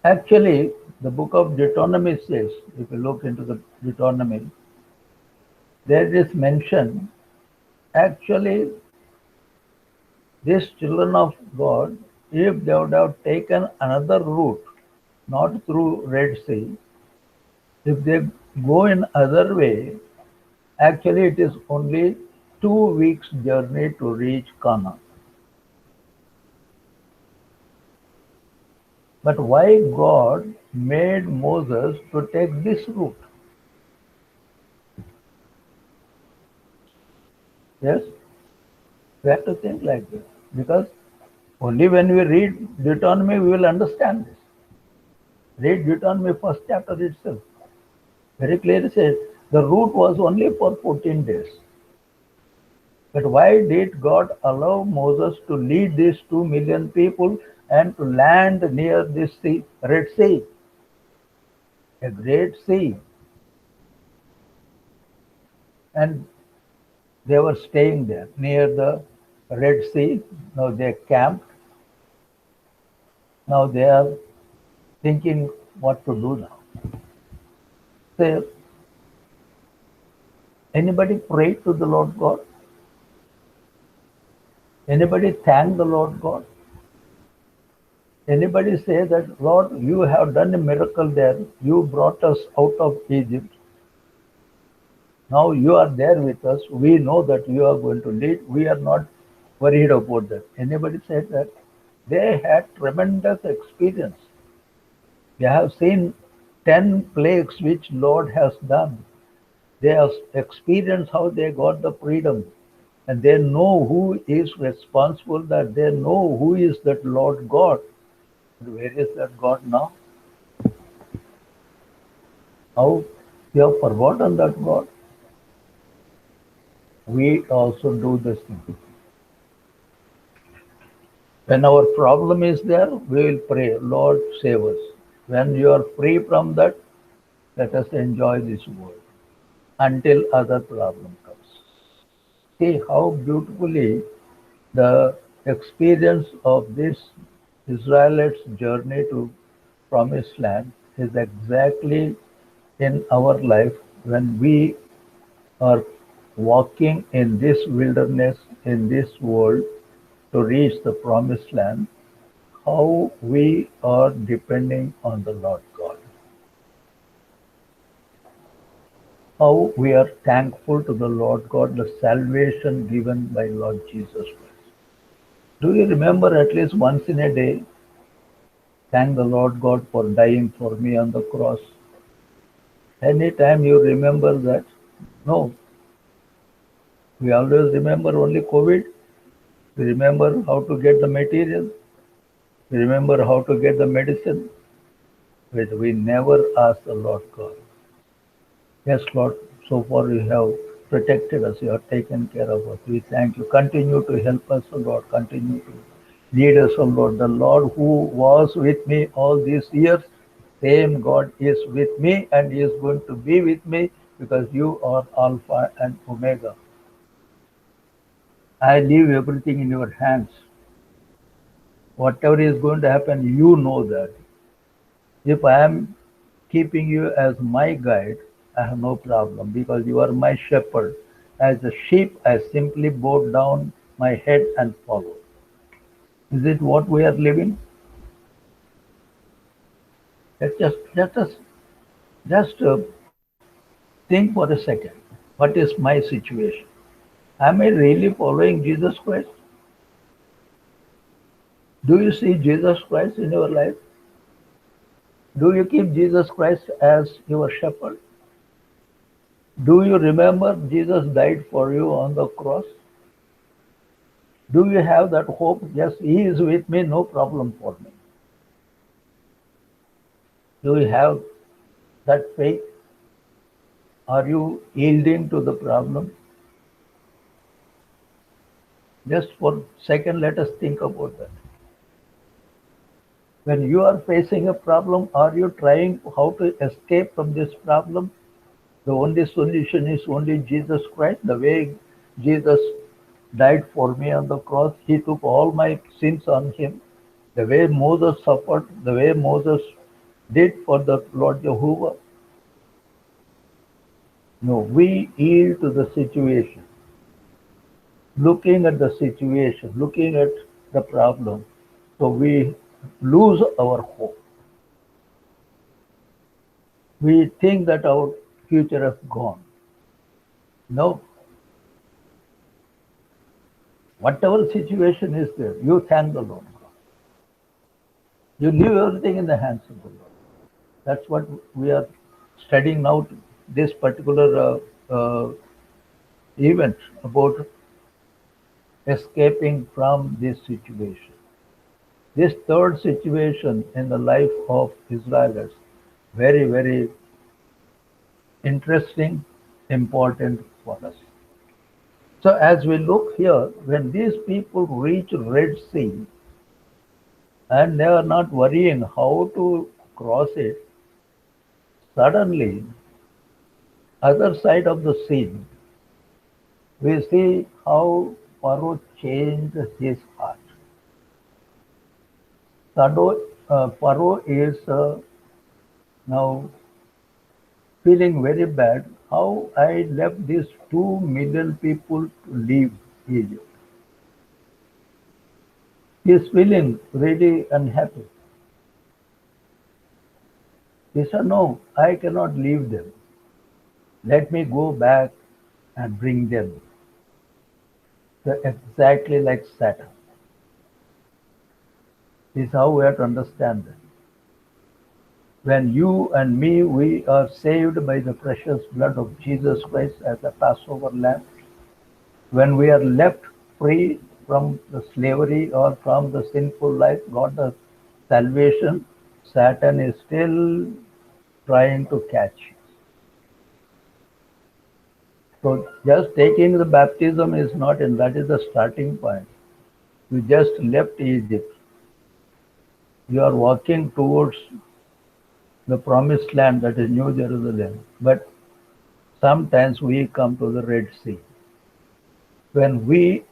Actually, the book of Deuteronomy says, if you look into the Deuteronomy, there is mention, actually, these children of God, if they would have taken another route, not through Red Sea, if they go in other way, actually it is only 2 weeks journey to reach Canaan. But why God made Moses to take this route? Yes, we have to think like this. Because only when we read Deuteronomy, we will understand this. Read Deuteronomy first chapter itself. Very clearly says the route was only for 14 days. But why did God allow Moses to lead these 2 million people and to land near this sea, Red Sea? A great sea. And They were staying there near the Red Sea. Now they camped. Now they are thinking what to do now. Say, anybody pray to the Lord God? Anybody thank the Lord God? Anybody say that, Lord, you have done a miracle there. You brought us out of Egypt. Now you are there with us. We know that you are going to lead. We are not worried about that. Anybody said that? They had tremendous experience. They have seen 10 plagues which Lord has done. They have experienced how they got the freedom. And they know who is responsible, that they know who is that Lord God. Where is that God now? How you have forgotten that God? We also do this thing. When our problem is there, we will pray, Lord, save us. When you are free from that, let us enjoy this world until other problem comes. See how beautifully the experience of this Israelites' journey to promised land is exactly in our life when we are walking in this wilderness, in this world to reach the promised land, how we are depending on the Lord God. How we are thankful to the Lord God, the salvation given by Lord Jesus Christ. Do you remember at least once in a day, thank the Lord God for dying for me on the cross? Anytime you remember that? No. We always remember only COVID. We remember how to get the material. We remember how to get the medicine. But we never ask the Lord God. Yes, Lord, so far you have protected us. You have taken care of us. We thank you. Continue to help us, O Lord. Continue to lead us, O Lord. The Lord who was with me all these years, same God is with me and is going to be with me because you are Alpha and Omega. I leave everything in your hands. Whatever is going to happen, you know that. If I am keeping you as my guide, I have no problem because you are my shepherd. As a sheep, I simply bow down my head and follow. Is it what we are living? Let us just think for a second. What is my situation? Am I really following Jesus Christ? Do you see Jesus Christ in your life? Do you keep Jesus Christ as your shepherd? Do you remember Jesus died for you on the cross? Do you have that hope? Yes, He is with me, no problem for me. Do you have that faith? Are you yielding to the problem? Just for a second, let us think about that. When you are facing a problem, are you trying how to escape from this problem? The only solution is only Jesus Christ. The way Jesus died for me on the cross, He took all my sins on Him. The way Moses suffered, the way Moses did for the Lord Jehovah. No, we yield to the situation. Looking at the situation, looking at the problem, so we lose our hope. We think that our future has gone. No, whatever situation is there, you thank the Lord God. You leave everything in the hands of the Lord. That's what we are studying now, this particular event about escaping from this situation. This third situation in the life of Israelites, very, very interesting, important for us. So as we look here, when these people reach Red Sea and they are not worrying how to cross it, suddenly other side of the sea, We see how Pharaoh changed his heart. Pharaoh is now feeling very bad. How I left these 2 million people to leave Egypt. He is feeling really unhappy. He said, "No, I cannot leave them. Let me go back and bring them." So exactly like Satan. This is how we have to understand that. When you and me, we are saved by the precious blood of Jesus Christ as a Passover lamb, when we are left free from the slavery or from the sinful life, got the salvation, Satan is still trying to catch. So just taking the baptism is not, and that is the starting point. You just left Egypt. You are walking towards the promised land, that is New Jerusalem. But sometimes we come to the Red Sea. When we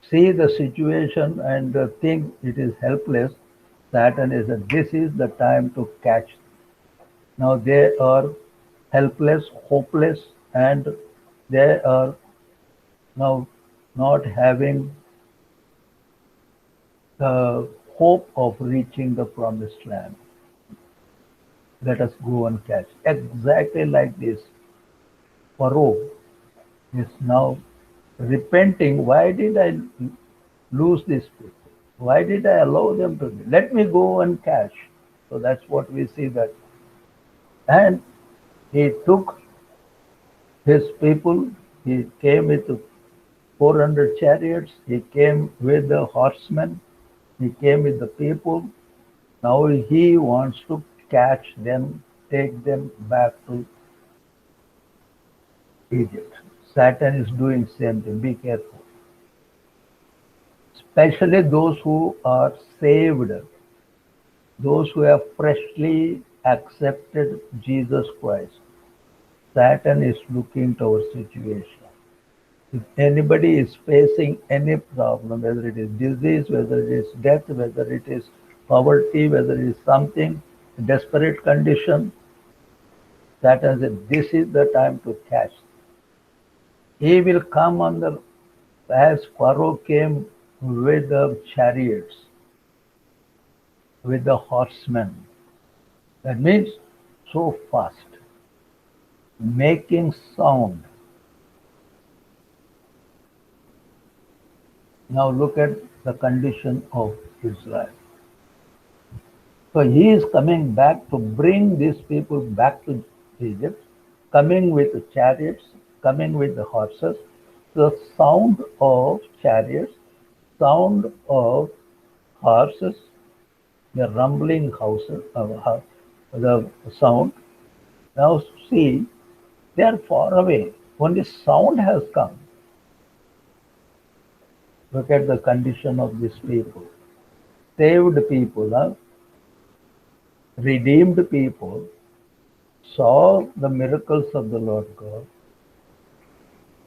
see the situation and think it is helpless, Satan is that this is the time to catch. Now they are helpless, hopeless, and they are now not having the hope of reaching the promised land. Let us go and catch. Exactly like this, Pharaoh is now repenting. Why did I lose these people? Why did I allow them to? Let me go and catch. So that's what we see that. And he took his people. He came with 400 chariots. He came with the horsemen. He came with the people. Now he wants to catch them, take them back to Egypt. Satan is doing same thing. Be careful. Especially those who are saved, those who have freshly accepted Jesus Christ. Satan is looking to our situation. If anybody is facing any problem, whether it is disease, whether it is death, whether it is poverty, whether it is something, desperate condition, Satan said, this is the time to catch. He will come on the, as Pharaoh came with the chariots, with the horsemen. That means so fast, making sound. Now look at the condition of Israel. So he is coming back to bring these people back to Egypt, coming with the chariots, coming with the horses. The sound of chariots, sound of horses, the rumbling houses, the sound. Now see, they are far away. Only sound has come. Look at the condition of these people. Saved people, redeemed people, saw the miracles of the Lord God,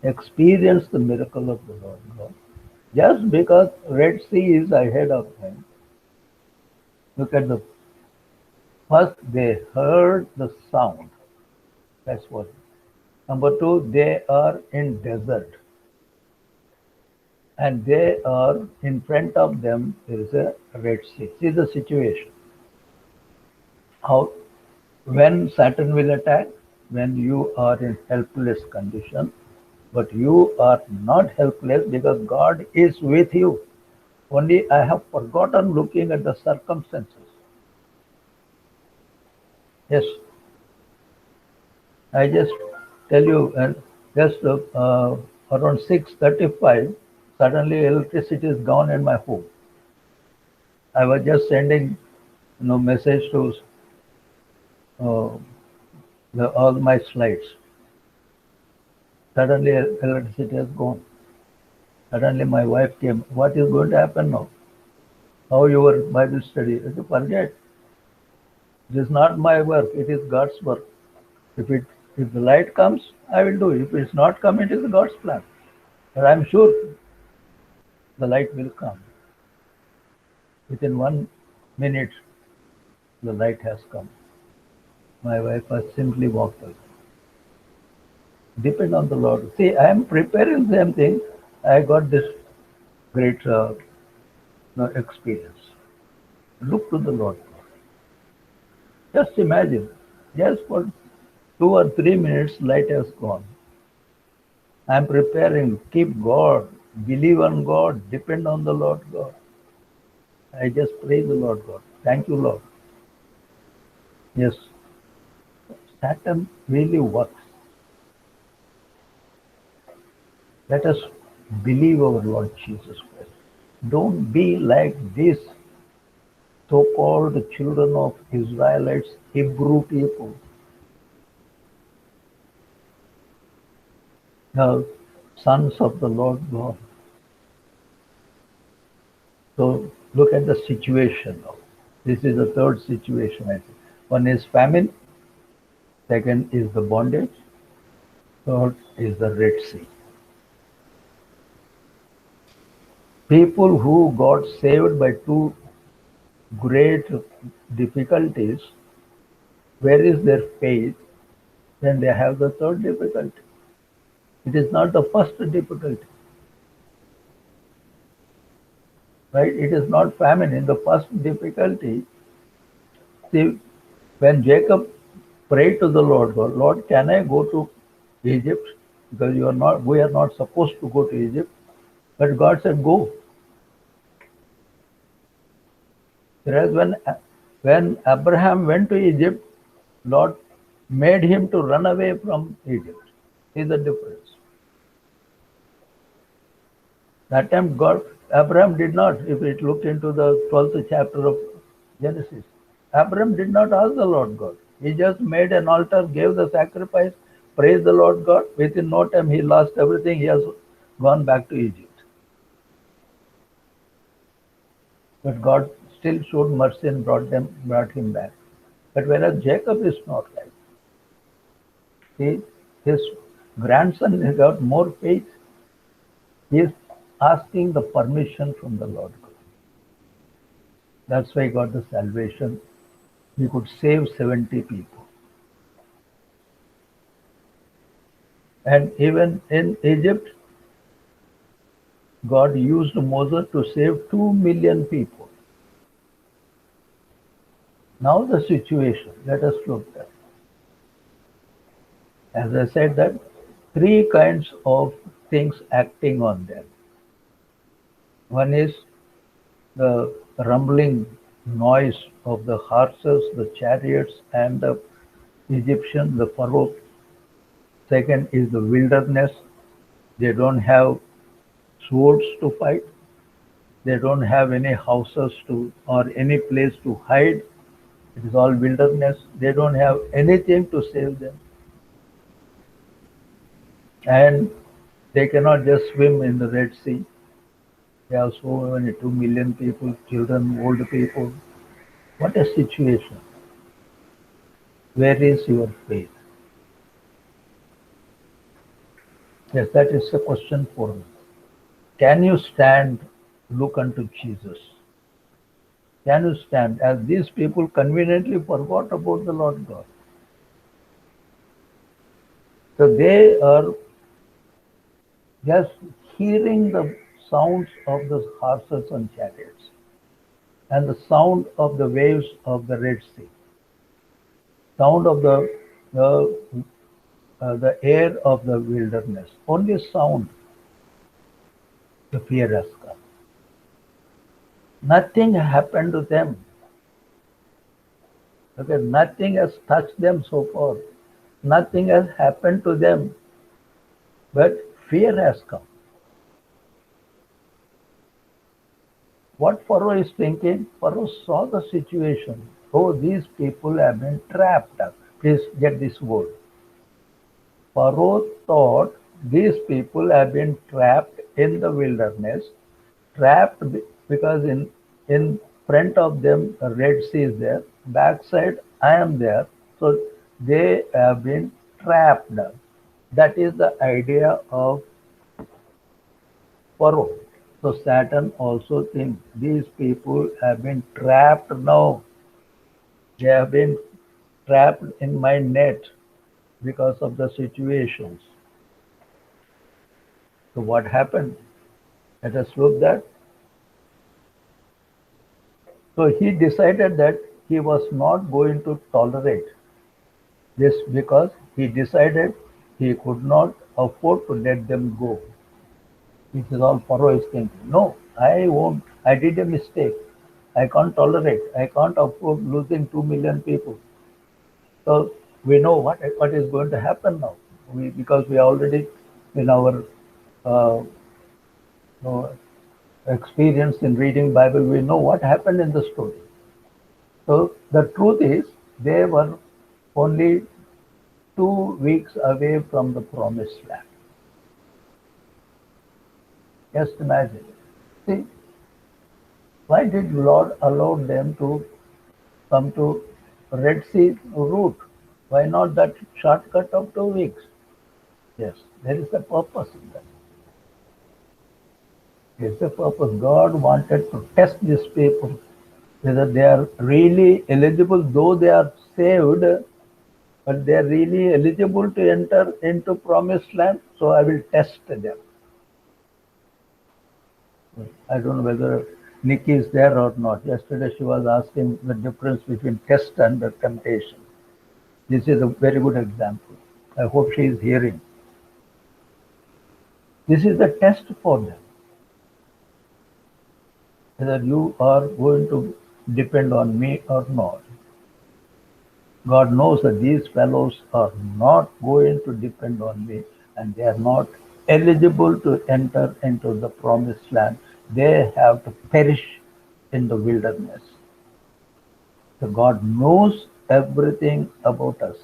experienced the miracle of the Lord God. Just because Red Sea is ahead of them, look at the first they heard the sound. That's what. Number two, they are in desert. And they are in front of them there is a Red Sea. See the situation. How when Satan will attack? When you are in helpless condition, but you are not helpless because God is with you. Only I have forgotten looking at the circumstances. Yes, I just tell you, just around 6:35, suddenly electricity is gone in my home. I was just sending, message to uh, all my slides. Suddenly electricity has gone. Suddenly my wife came. What is going to happen now? How your Bible study? I said, forget. It is not my work. It is God's work. If it If the light comes, I will do it. If it's not coming, it is God's plan. But I'm sure the light will come. Within 1 minute, the light has come. My wife has simply walked away. Depend on the Lord. See, I am preparing same thing. I got this great experience. Look to the Lord. Just imagine, just for 2 or 3 minutes, light has gone. I am preparing. Keep God. Believe on God. Depend on the Lord God. I just praise the Lord God. Thank you, Lord. Yes, Satan really works. Let us believe our Lord Jesus Christ. Don't be like these so-called children of Israelites, Hebrew people. The sons of the Lord God. So look at the situation now. This is the third situation, I think. One is famine, second is the bondage, third is the Red Sea. People who got saved by two great difficulties, where is their faith? Then they have the third difficulty. It is not the first difficulty, right? It is not famine. In the first difficulty, see, when Jacob prayed to the Lord God, Lord, can I go to Egypt? Because we are not supposed to go to Egypt. But God said, go. Whereas when Abraham went to Egypt, Lord made him to run away from Egypt. See the difference. That time Abraham did not, if it looked into the 12th chapter of Genesis, Abraham did not ask the Lord God. He just made an altar, gave the sacrifice, praised the Lord God. Within no time he lost everything. He has gone back to Egypt. But God still showed mercy and brought him back. But whereas Jacob is not like, see, his grandson has got more faith. He is asking the permission from the Lord God. That's why he got the salvation. He could save 70 people. And even in Egypt, God used Moses to save 2 million people. Now the situation, let us look at. As I said, that three kinds of things acting on them. One is the rumbling noise of the horses, the chariots, and the Egyptian, the Pharaoh. Second is the wilderness. They don't have swords to fight. They don't have any houses or any place to hide. It is all wilderness. They don't have anything to save them. And they cannot just swim in the Red Sea. They have so many 2 million people, children, old people. What a situation. Where is your faith? Yes, that is a question for me. Can you stand, look unto Jesus? Can you stand? As these people conveniently forgot about the Lord God. So they are just hearing the sounds of the horses and chariots and the sound of the waves of the Red Sea, sound of the air of the wilderness. Only sound, the fear has come. Nothing happened to them. Okay, nothing has touched them so far. Nothing has happened to them, but fear has come. What Pharaoh is thinking? Pharaoh saw the situation. Oh, these people have been trapped. Please get this word. Pharaoh thought these people have been trapped in the wilderness, trapped because in front of them a Red Sea is there, backside I am there. So they have been trapped. That is the idea of Pharaoh. So Saturn also thinks these people have been trapped now. They have been trapped in my net because of the situations. So what happened? Let us look that. So he decided that he was not going to tolerate this because he decided he could not afford to let them go. This is all Pharaoh is thinking. No, I won't. I did a mistake. I can't tolerate. I can't afford losing 2 million people. So we know what is going to happen now. Because we already in our uh, know, experience in reading Bible, we know what happened in the story. So the truth is, they were only 2 weeks away from the promised land. Just imagine. See, why did Lord allow them to come to Red Sea route? Why not that shortcut of 2 weeks? Yes, there is a purpose in that. There is a purpose. God wanted to test these people whether they are really eligible, though they are saved, but they are really eligible to enter into promised land. So I will test them. I don't know whether Nikki is there or not. Yesterday she was asking the difference between test and the temptation. This is a very good example. I hope she is hearing. This is the test for them. Whether you are going to depend on me or not. God knows that these fellows are not going to depend on me and they are not eligible to enter into the promised land. They have to perish in the wilderness. So God knows everything about us.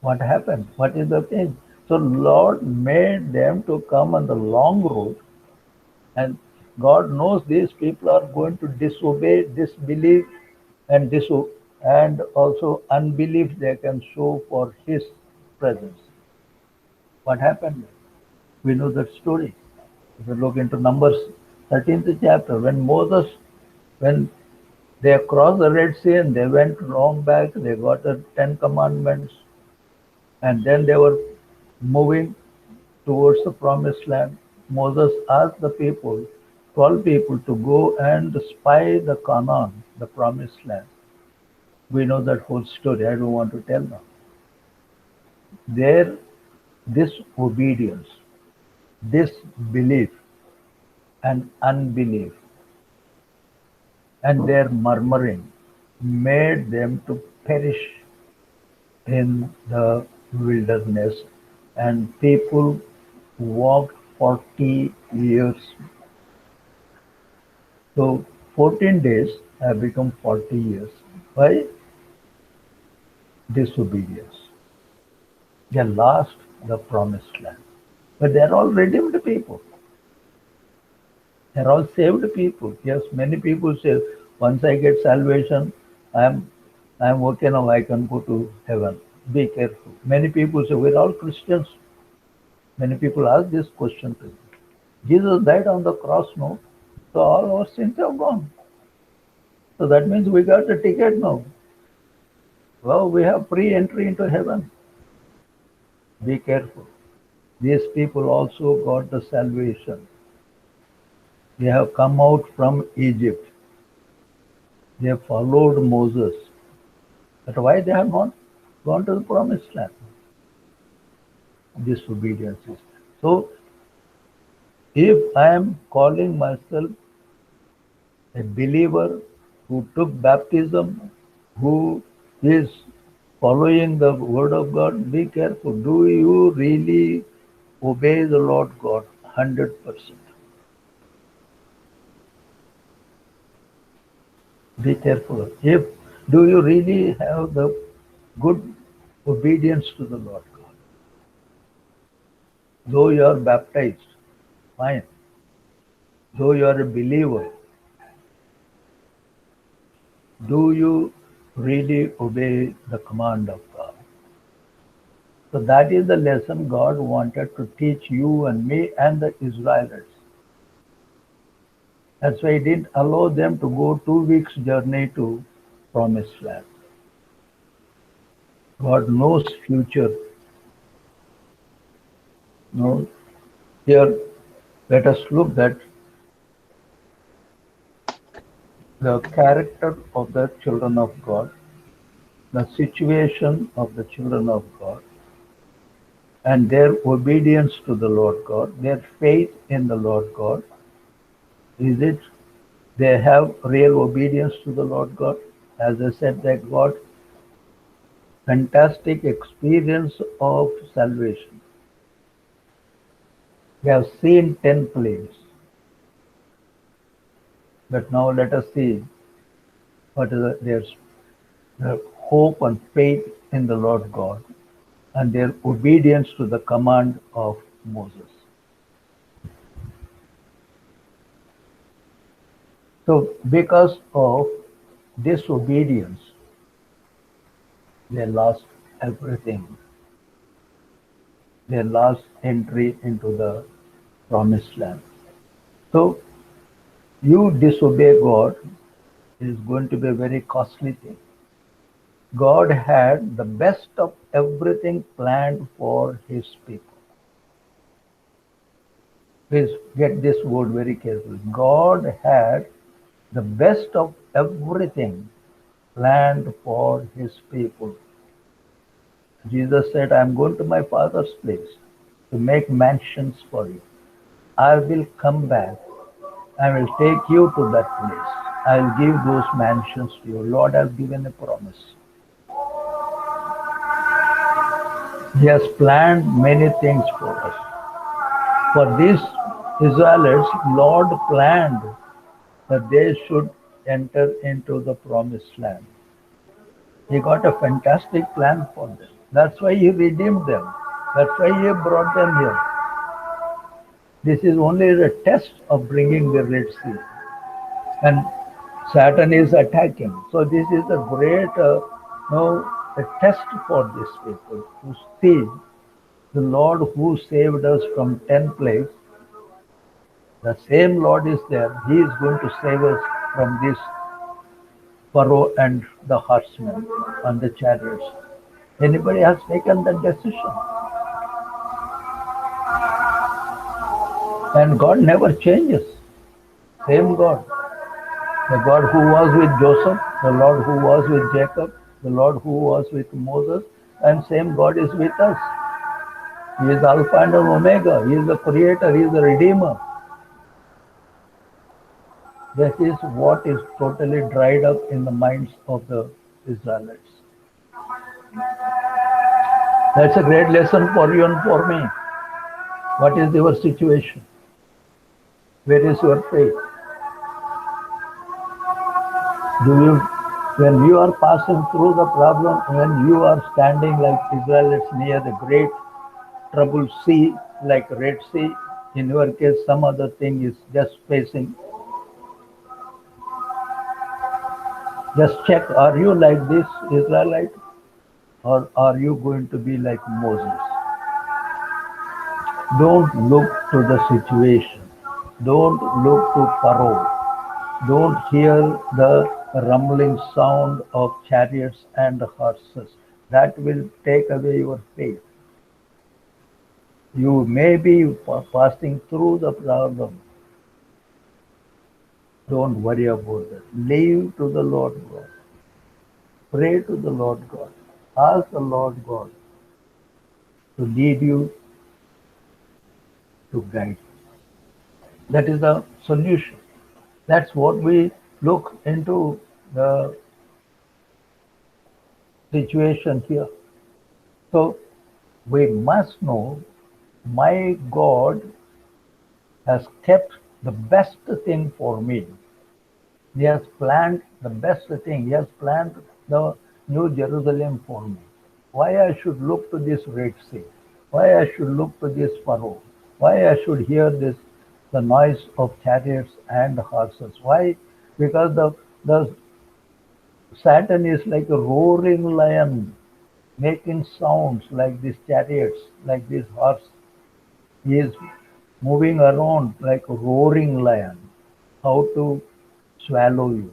What happened? What is the thing? So Lord made them to come on the long road, and God knows these people are going to disobey, disbelieve, and and also unbelief they can show for His presence. What happened? We know that story. If you look into Numbers 13th chapter, when they crossed the Red Sea and they went wrong back, they got the Ten Commandments, and then they were moving towards the promised land. Moses asked the people, 12 people, to go and spy the Canaan, the promised land. We know that whole story. I don't want to tell now. Their disobedience, disbelief, and unbelief, and their murmuring made them to perish in the wilderness, and people walked 40 years. So 14 days have become 40 years. Why? Disobedience. They lost the promised land. But they are all redeemed people. They are all saved people. Yes, many people say, once I get salvation, I am okay now, I can go to heaven. Be careful. Many people say, we're all Christians. Many people ask this question to me. Jesus died on the cross, no? So all our sins have gone. So that means we got a ticket now. Well, we have free entry into heaven. Be careful. These people also got the salvation. They have come out from Egypt. They have followed Moses. But why they have not gone to the promised land? Disobedience is. So if I am calling myself a believer who took baptism, who is following the word of God, be careful. Do you really obey the Lord God 100%? Be careful. If do you really have the good obedience to the Lord God? Though you are baptized, fine. Though you are a believer, do you really obey the command of God? So that is the lesson God wanted to teach you and me and the Israelites. That's why He didn't allow them to go 2 weeks journey to Promised Land. God knows future. No, here let us look at the character of the children of God, the situation of the children of God, and their obedience to the Lord God, their faith in the Lord God. Is it they have real obedience to the Lord God? As I said, they got fantastic experience of salvation. They have seen 10 plagues. But now let us see what is their hope and faith in the Lord God and their obedience to the command of Moses. So because of disobedience, they lost everything. They lost entry into the promised land. So you disobey God is going to be a very costly thing. God had the best of everything planned for his people. Please get this word very carefully. God had the best of everything planned for his people. Jesus said, I am going to my Father's place to make mansions for you. I will come back. I will take you to that place. I will give those mansions to you. Lord has given a promise. He has planned many things for us. For these Israelites, Lord planned that they should enter into the promised land. He got a fantastic plan for them. That's why he redeemed them. That's why he brought them here. This is only the test of bringing the Red Sea. And Satan is attacking. So this is a great a test for these people to see the Lord who saved us from 10 plagues. The same Lord is there. He is going to save us from this Pharaoh and the horsemen and the chariots. Anybody has taken that decision. And God never changes. Same God. The God who was with Joseph, the Lord who was with Jacob, the Lord who was with Moses, and same God is with us. He is Alpha and Omega. He is the Creator. He is the Redeemer. That is what is totally dried up in the minds of the Israelites. That's a great lesson for you and for me. What is your situation? Where is your faith? When you are passing through the problem, when you are standing like Israelites near the great troubled sea, like Red Sea, in your case, some other thing is just facing. Just check, are you like this Israelite or are you going to be like Moses? Don't look to the situation. Don't look to Pharaoh. Don't hear the rumbling sound of chariots and horses. That will take away your faith. You may be passing through the problem. Don't worry about that. Leave to the Lord God. Pray to the Lord God. Ask the Lord God to lead you, to guide you. That is the solution. That's what we look into the situation here. So we must know my God has kept the best thing for me. He has planned the best thing. He has planned the New Jerusalem for me. Why I should look to this Red Sea? Why I should look to this Pharaoh? Why I should hear the noise of chariots and horses? Why? Because the Satan is like a roaring lion making sounds like these chariots, like this horse. He is moving around like a roaring lion. How to swallow you?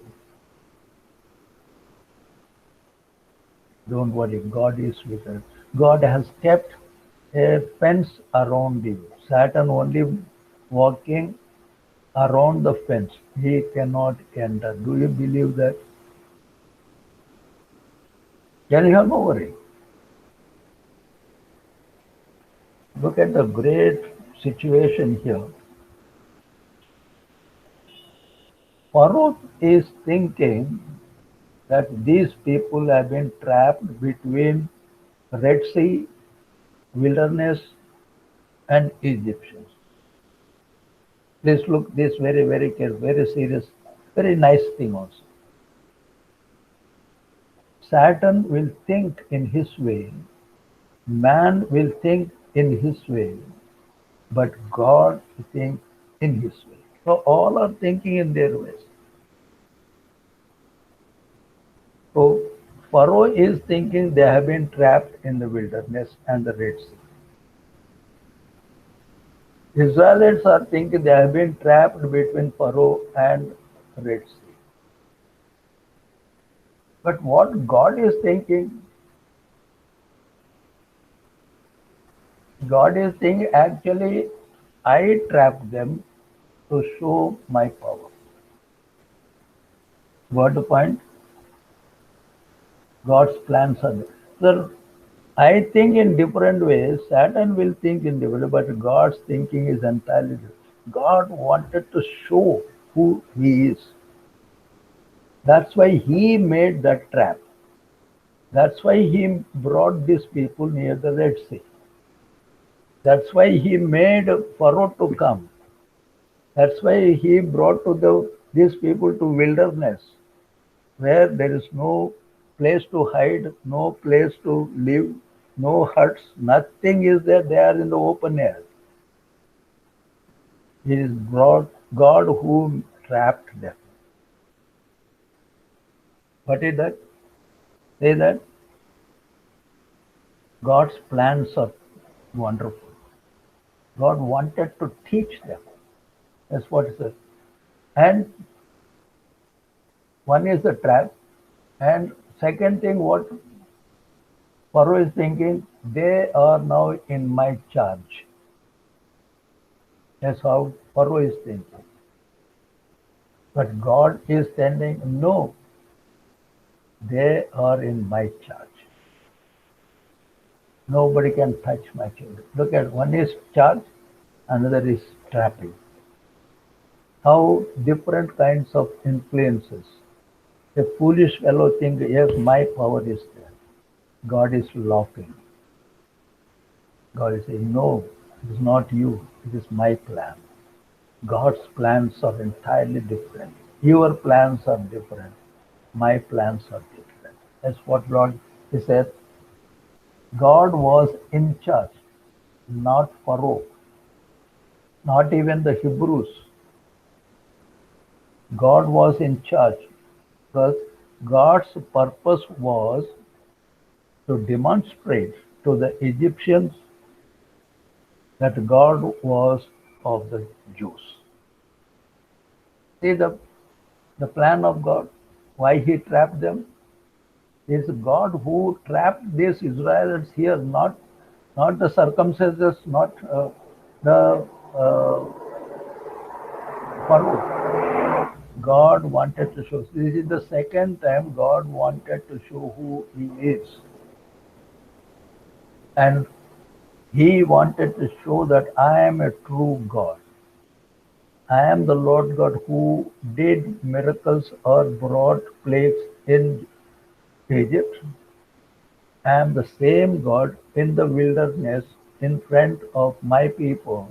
Don't worry, God is with us. God has kept a fence around you. Satan only walking around the fence. He cannot enter. Do you believe that? Can you have no worry? Look at the great situation here. Pharaoh is thinking that these people have been trapped between Red Sea, wilderness, and Egyptians. Please look this very, very careful, very serious, very nice thing also. Satan will think in his way, man will think in his way, but God thinks in his way. So all are thinking in their ways. So Pharaoh is thinking they have been trapped in the wilderness and the Red Sea. Israelites are thinking they have been trapped between Pharaoh and Red Sea. But what God is thinking, God is thinking actually I trapped them to show my power. Got the point? God's plans are there. So I think in different ways. Satan will think in different, but God's thinking is entirely different. God wanted to show who He is. That's why He made that trap. That's why He brought these people near the Red Sea. That's why He made Pharaoh to come. That's why He brought these people to wilderness, where there is no place to hide, no place to live, no huts, nothing is there. They are in the open air. It is God who trapped them. What is that? Say that God's plans are wonderful. God wanted to teach them. That's what it says. And one is the trap. And second thing, what Pharaoh is thinking, they are now in my charge. That's how Pharaoh is thinking. But God is telling, no, they are in my charge. Nobody can touch my children. Look at one is charge, another is trapping. How different kinds of influences. A foolish fellow thinks, yes, my power is there. God is laughing. God is saying, no, it is not you, it is my plan. God's plans are entirely different. Your plans are different. My plans are different. That's what Lord He said. God was in charge, not Pharaoh, not even the Hebrews. God was in charge because God's purpose was to demonstrate to the Egyptians that God was of the Jews. See the plan of God, why He trapped them? It is God who trapped these Israelites here, not the circumstances, not the Pharaoh. God wanted to show. This is the second time God wanted to show who He is. And He wanted to show that I am a true God. I am the Lord God who did miracles or brought plagues in Egypt. I am the same God in the wilderness in front of my people.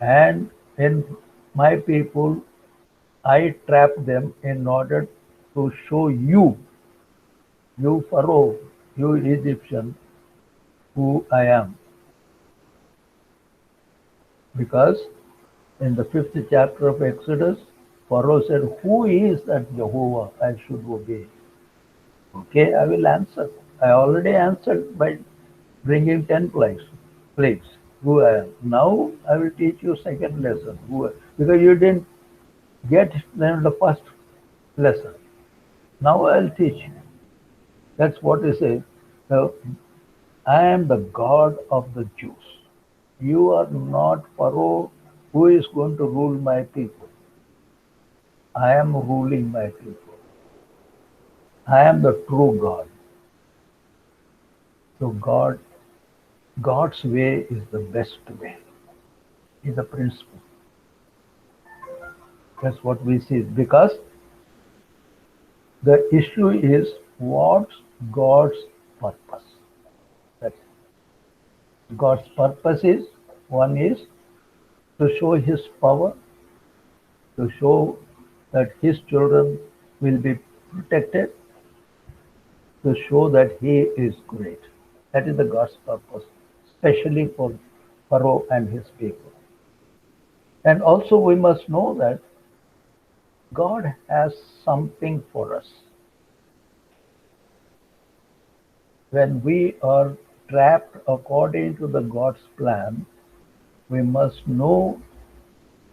And in my people, I trap them in order to show you, you Pharaoh, you Egyptian, who I am. Because in the 5th chapter of Exodus, Pharaoh said, who is that Jehovah I should obey? Okay, I will answer. I already answered by bringing 10 plagues. Who I am. Now I will teach you second lesson. Because you didn't get the first lesson. Now I'll teach you. That's what he says. So, I am the God of the Jews. You are not Pharaoh who is going to rule my people. I am ruling my people. I am the true God. So God's way is the best way. Is the principle. That's what we see. Because the issue is what's God's purpose. That's God's purpose is one is to show His power, to show that His children will be protected, to show that He is great. That is the God's purpose, especially for Pharaoh and his people. And also we must know that God has something for us. When we are trapped according to the God's plan, we must know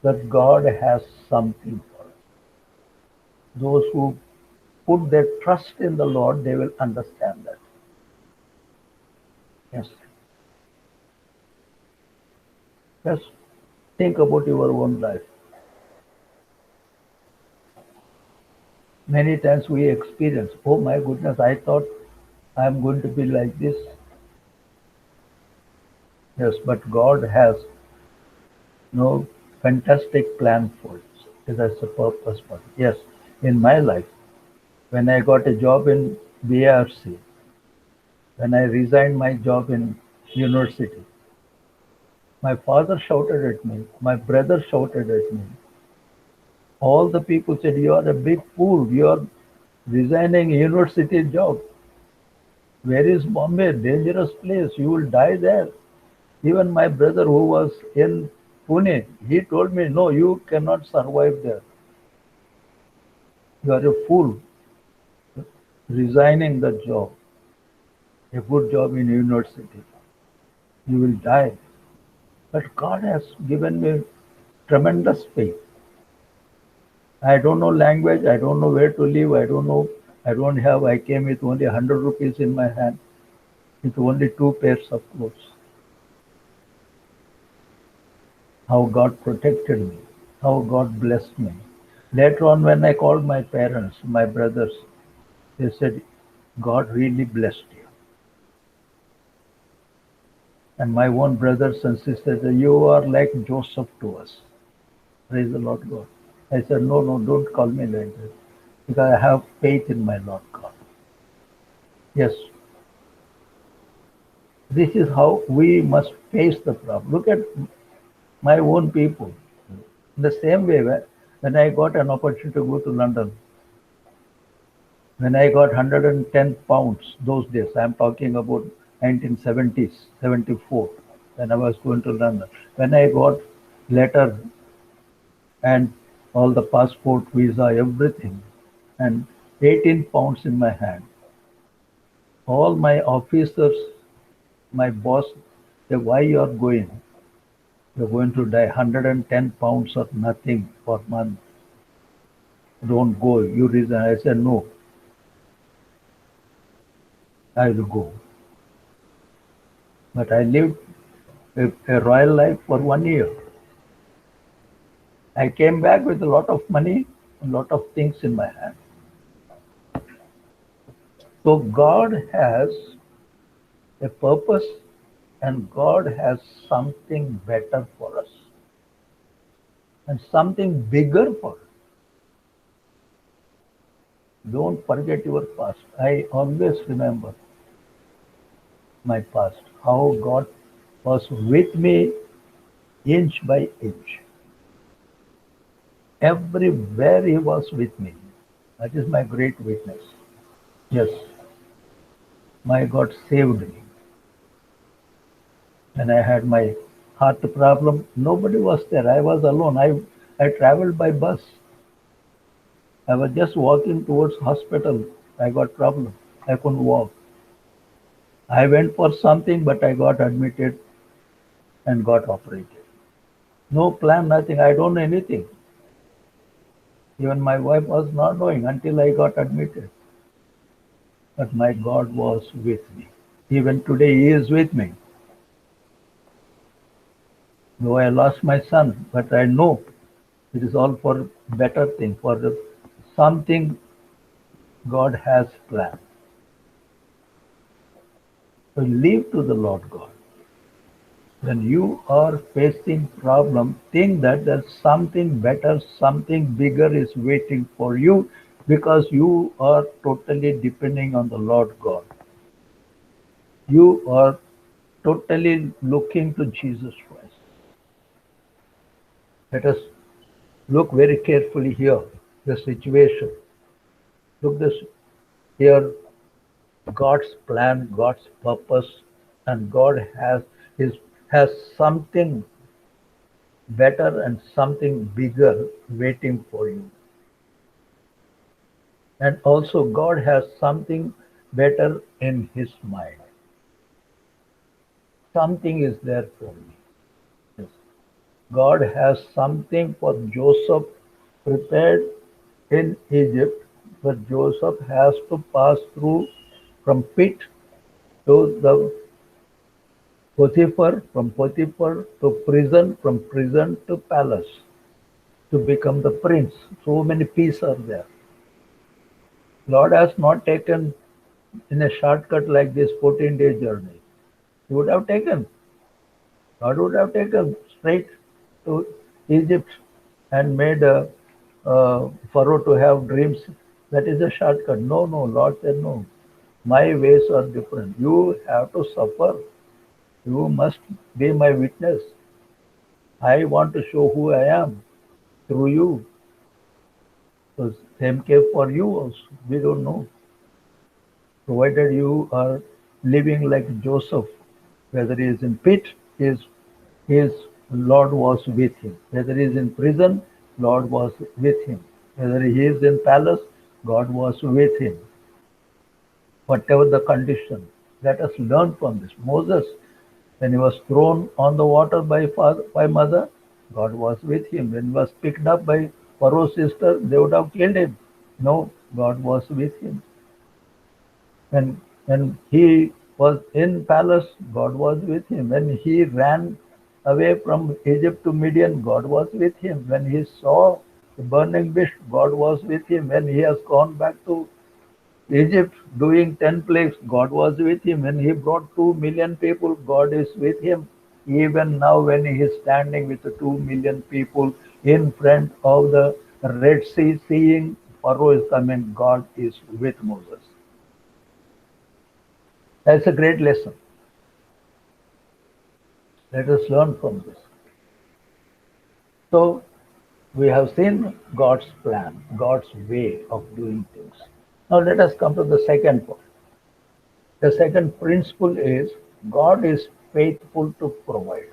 that God has something for us. Those who put their trust in the Lord, they will understand that. Yes. Just think about your own life. Many times we experience, oh my goodness, I thought I'm going to be like this. Yes, but God has no fantastic plan for it. That's a purpose for it. Yes, in my life, when I got a job in BRC, when I resigned my job in university, my father shouted at me, my brother shouted at me. All the people said, you are a big fool. You are resigning a university job. Where is Bombay? Dangerous place. You will die there. Even my brother who was in Pune, he told me, no, you cannot survive there. You are a fool resigning the job, a good job in university. You will die. But God has given me tremendous faith. I don't know language. I don't know where to live. I don't know. I came with only 100 rupees in my hand, with only two pairs of clothes. How God protected me, how God blessed me. Later on, when I called my parents, my brothers, they said, God really blessed you. And my own brothers and sisters said, you are like Joseph to us. Praise the Lord God. I said, no, no, don't call me like that. Because I have faith in my Lord God. Yes. This is how we must face the problem. Look at my own people. In the same way, when I got an opportunity to go to London, when I got 110 pounds those days, I'm talking about 1970s, 74, when I was going to London. When I got letter and all the passport, visa, everything, and 18 pounds in my hand, all my officers, my boss, said, why you are going? You're going to die. 110 pounds or nothing per month. Don't go. You reason. I said, no, I will go. But I lived a royal life for 1 year. I came back with a lot of money, a lot of things in my hand. So God has a purpose and God has something better for us and something bigger for us. Don't forget your past. I always remember my past, how God was with me inch by inch. Everywhere He was with me. That is my great witness. Yes, my God saved me. When I had my heart problem, nobody was there. I was alone. I traveled by bus. I was just walking towards hospital. I got problem. I couldn't walk. I went for something, but I got admitted and got operated. No plan, nothing. I don't know anything. Even my wife was not knowing until I got admitted. But my God was with me. Even today, He is with me. Though I lost my son, but I know it is all for better thing, for something God has planned. So leave to the Lord God. When you are facing problem, think that there's something better, something bigger is waiting for you because you are totally depending on the Lord God. You are totally looking to Jesus Christ. Let us look very carefully here, the situation. Look this here, God's plan, God's purpose, and God his has something better and something bigger waiting for you. And also God has something better in his mind. Something is there for me. Yes. God has something for Joseph prepared in Egypt, but Joseph has to pass through from pit to the Potiphar, from Potiphar to prison, from prison to palace to become the prince. So many P's are there. Lord has not taken in a shortcut like this 14-day journey. He would have taken, God would have taken straight to Egypt and made Pharaoh to have dreams. That is a shortcut. No, no, Lord said no. My ways are different. You have to suffer. You must be my witness. I want to show who I am through you. So same came for you also. We don't know. Provided you are living like Joseph, whether he is in pit, his Lord was with him. Whether he is in prison, Lord was with him. Whether he is in palace, God was with him. Whatever the condition, let us learn from this. Moses, when he was thrown on the water by mother, God was with him. When he was picked up by Pharaoh's sister, they would have killed him. No, God was with him. When he was in palace, God was with him. When he ran away from Egypt to Midian, God was with him. When he saw the burning bush, God was with him. When he has gone back to Egypt doing 10 plagues, God was with him. When he brought 2 million people, God is with him. Even now, when he is standing with the 2 million people in front of the Red Sea, seeing Pharaoh is coming, God is with Moses. That's a great lesson. Let us learn from this. So, we have seen God's plan, God's way of doing things. Now, let us come to the second point. The second principle is God is faithful to provide.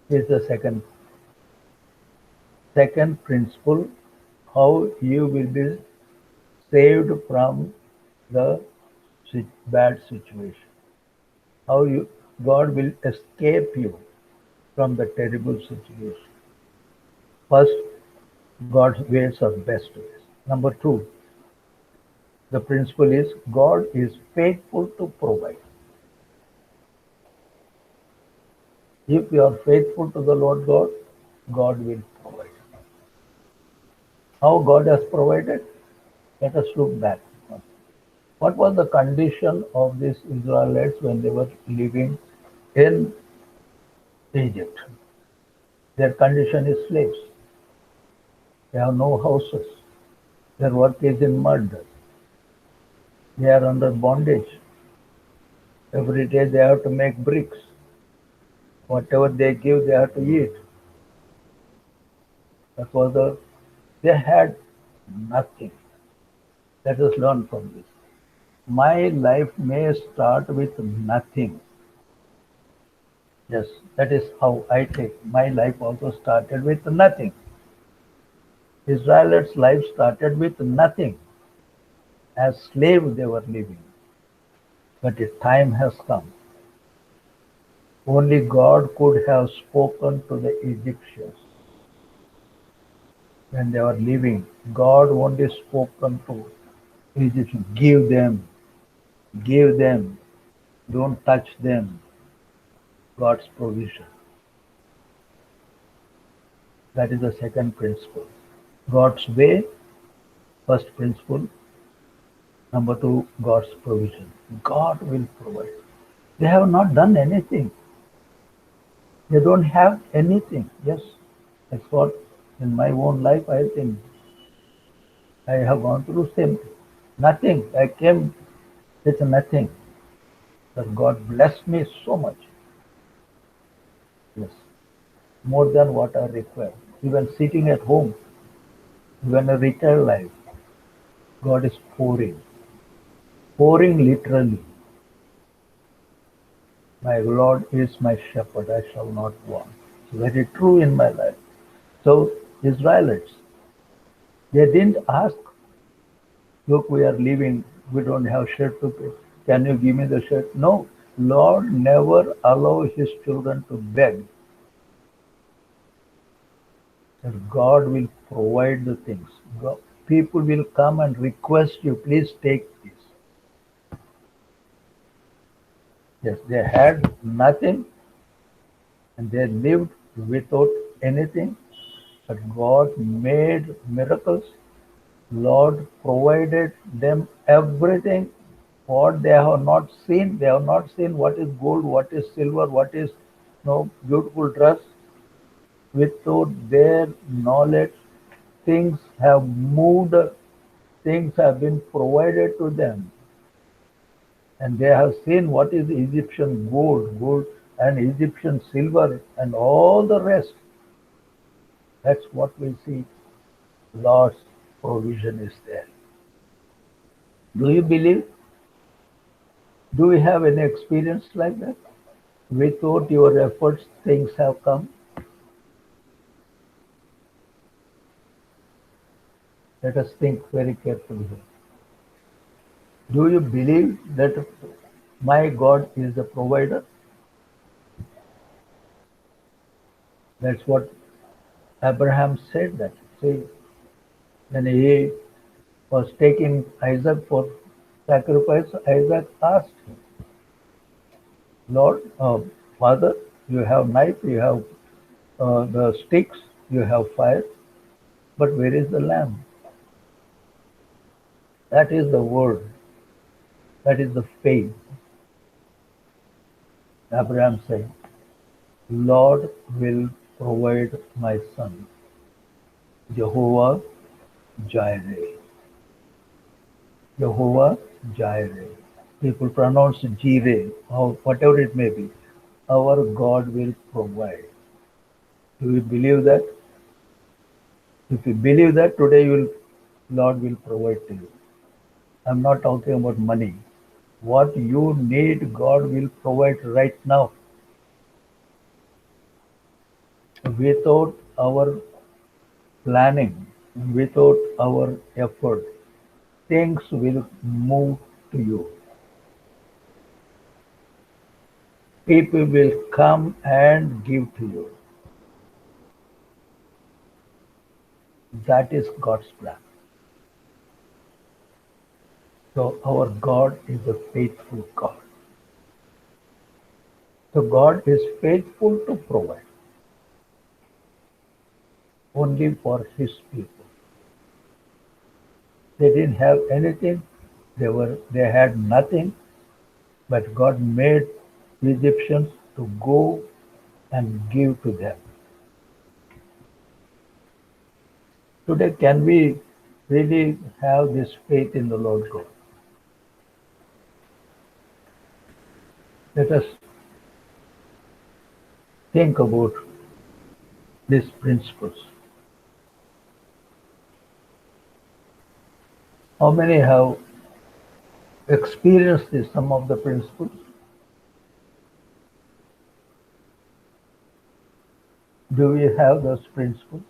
This is the second principle, how you will be saved from the bad situation. How God will escape you from the terrible situation. First, God's ways are best ways. Number two, the principle is God is faithful to provide. If you are faithful to the Lord God, God will provide. How God has provided? Let us look back. What was the condition of these Israelites when they were living in Egypt? Their condition is slaves. They have no houses. Their work is in mud. They are under bondage. Every day they have to make bricks. Whatever they give, they have to eat. That was they had nothing. Let us learn from this. My life may start with nothing. Yes, that is how I take. My life also started with nothing. Israelites' life started with nothing. As slaves they were living. But a time has come. Only God could have spoken to the Egyptians when they were leaving. God only spoken to Egyptians. Give them, don't touch them. God's provision. That is the second principle. God's way, first principle. Number two, God's provision. God will provide. They have not done anything. They don't have anything. Yes, that's what in my own life I think I have gone through same thing. Nothing. I came with nothing. But God blessed me so much. Yes. More than what I require. Even sitting at home, even a retired life, God is pouring. Pouring literally. My Lord is my shepherd, I shall not want. It's very true in my life. So, Israelites, they didn't ask, look, we are leaving, we don't have shirt to pay. Can you give me the shirt? No. Lord never allow his children to beg. And God will provide the things. People will come and request you, please take this. Yes, they had nothing and they lived without anything, but God made miracles. Lord provided them everything what they have not seen. They have not seen what is gold, what is silver, what is beautiful dress. Without their knowledge, things have moved, things have been provided to them. And they have seen what is Egyptian gold and Egyptian silver and all the rest. That's what we see. Lord's provision is there. Do you believe? Do you have any experience like that? Without your efforts, things have come. Let us think very carefully here. Do you believe that my God is the provider? That's what Abraham said that. See, when he was taking Isaac for sacrifice, Isaac asked him, Lord, Father, you have knife, you have the sticks, you have fire, but where is the lamb? That is the word. That is the faith. Abraham said, Lord will provide my son. Jehovah Jireh. Jehovah Jireh. People pronounce Jireh or whatever it may be. Our God will provide. Do you believe that? If you believe that, today Lord will provide to you. I'm not talking about money. What you need, God will provide right now. Without our planning, without our effort, things will move to you. People will come and give to you. That is God's plan. So our God is a faithful God. So God is faithful to provide only for his people. They didn't have anything. They had nothing, but God made Egyptians to go and give to them. Today, can we really have this faith in the Lord God? Let us think about these principles. How many have experienced this, some of the principles? Do we have those principles?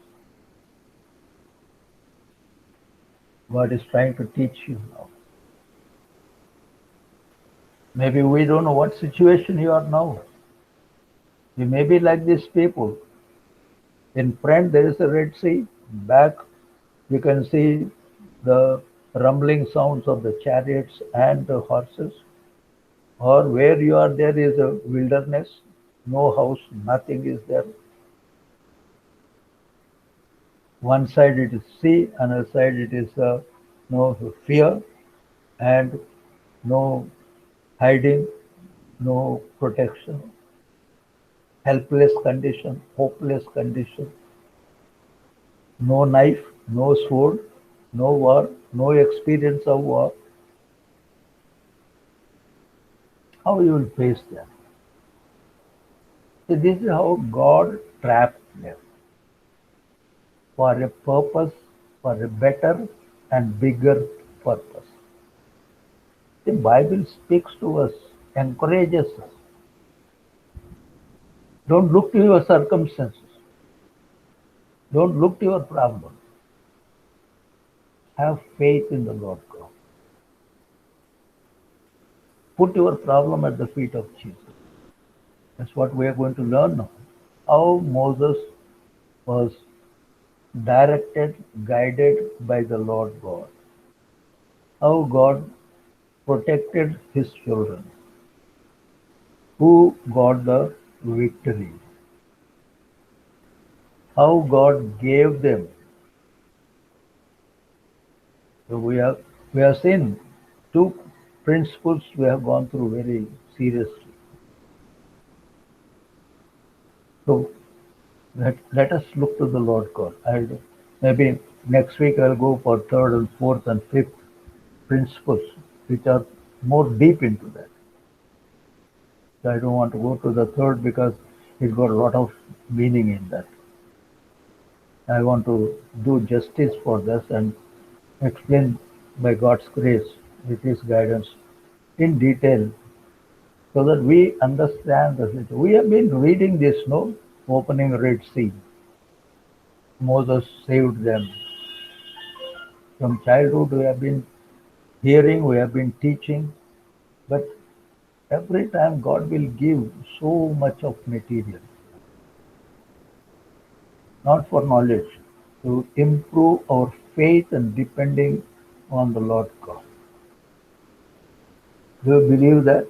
God is trying to teach you now. Maybe we don't know what situation you are now. You may be like these people. In front there is a Red Sea. Back you can see the rumbling sounds of the chariots and the horses. Or where you are there is a wilderness, no house, nothing is there. One side it is sea, another side it is no fear and no hiding, no protection, helpless condition, hopeless condition, no knife, no sword, no war, no experience of war. How you will face them? So this is how God trapped them for a purpose, for a better and bigger purpose. The Bible speaks to us, encourages us. Don't look to your circumstances. Don't look to your problem. Have faith in the Lord God. Put your problem at the feet of Jesus. That's what we are going to learn now. How Moses was directed, guided by the Lord God. How God protected his children. Who got the victory. How God gave them. So we have seen two principles we have gone through very seriously. So let us look to the Lord God. Maybe next week I'll go for third and fourth and fifth principles, which are more deep into that. So I don't want to go to the third because it got a lot of meaning in that. I want to do justice for this and explain by God's grace, with His guidance, in detail, so that we understand the situation. We have been reading this, no? Opening Red Sea. Moses saved them. From childhood, we have been hearing, we have been teaching, but every time God will give so much of material, not for knowledge, to improve our faith and depending on the Lord God. Do you believe that?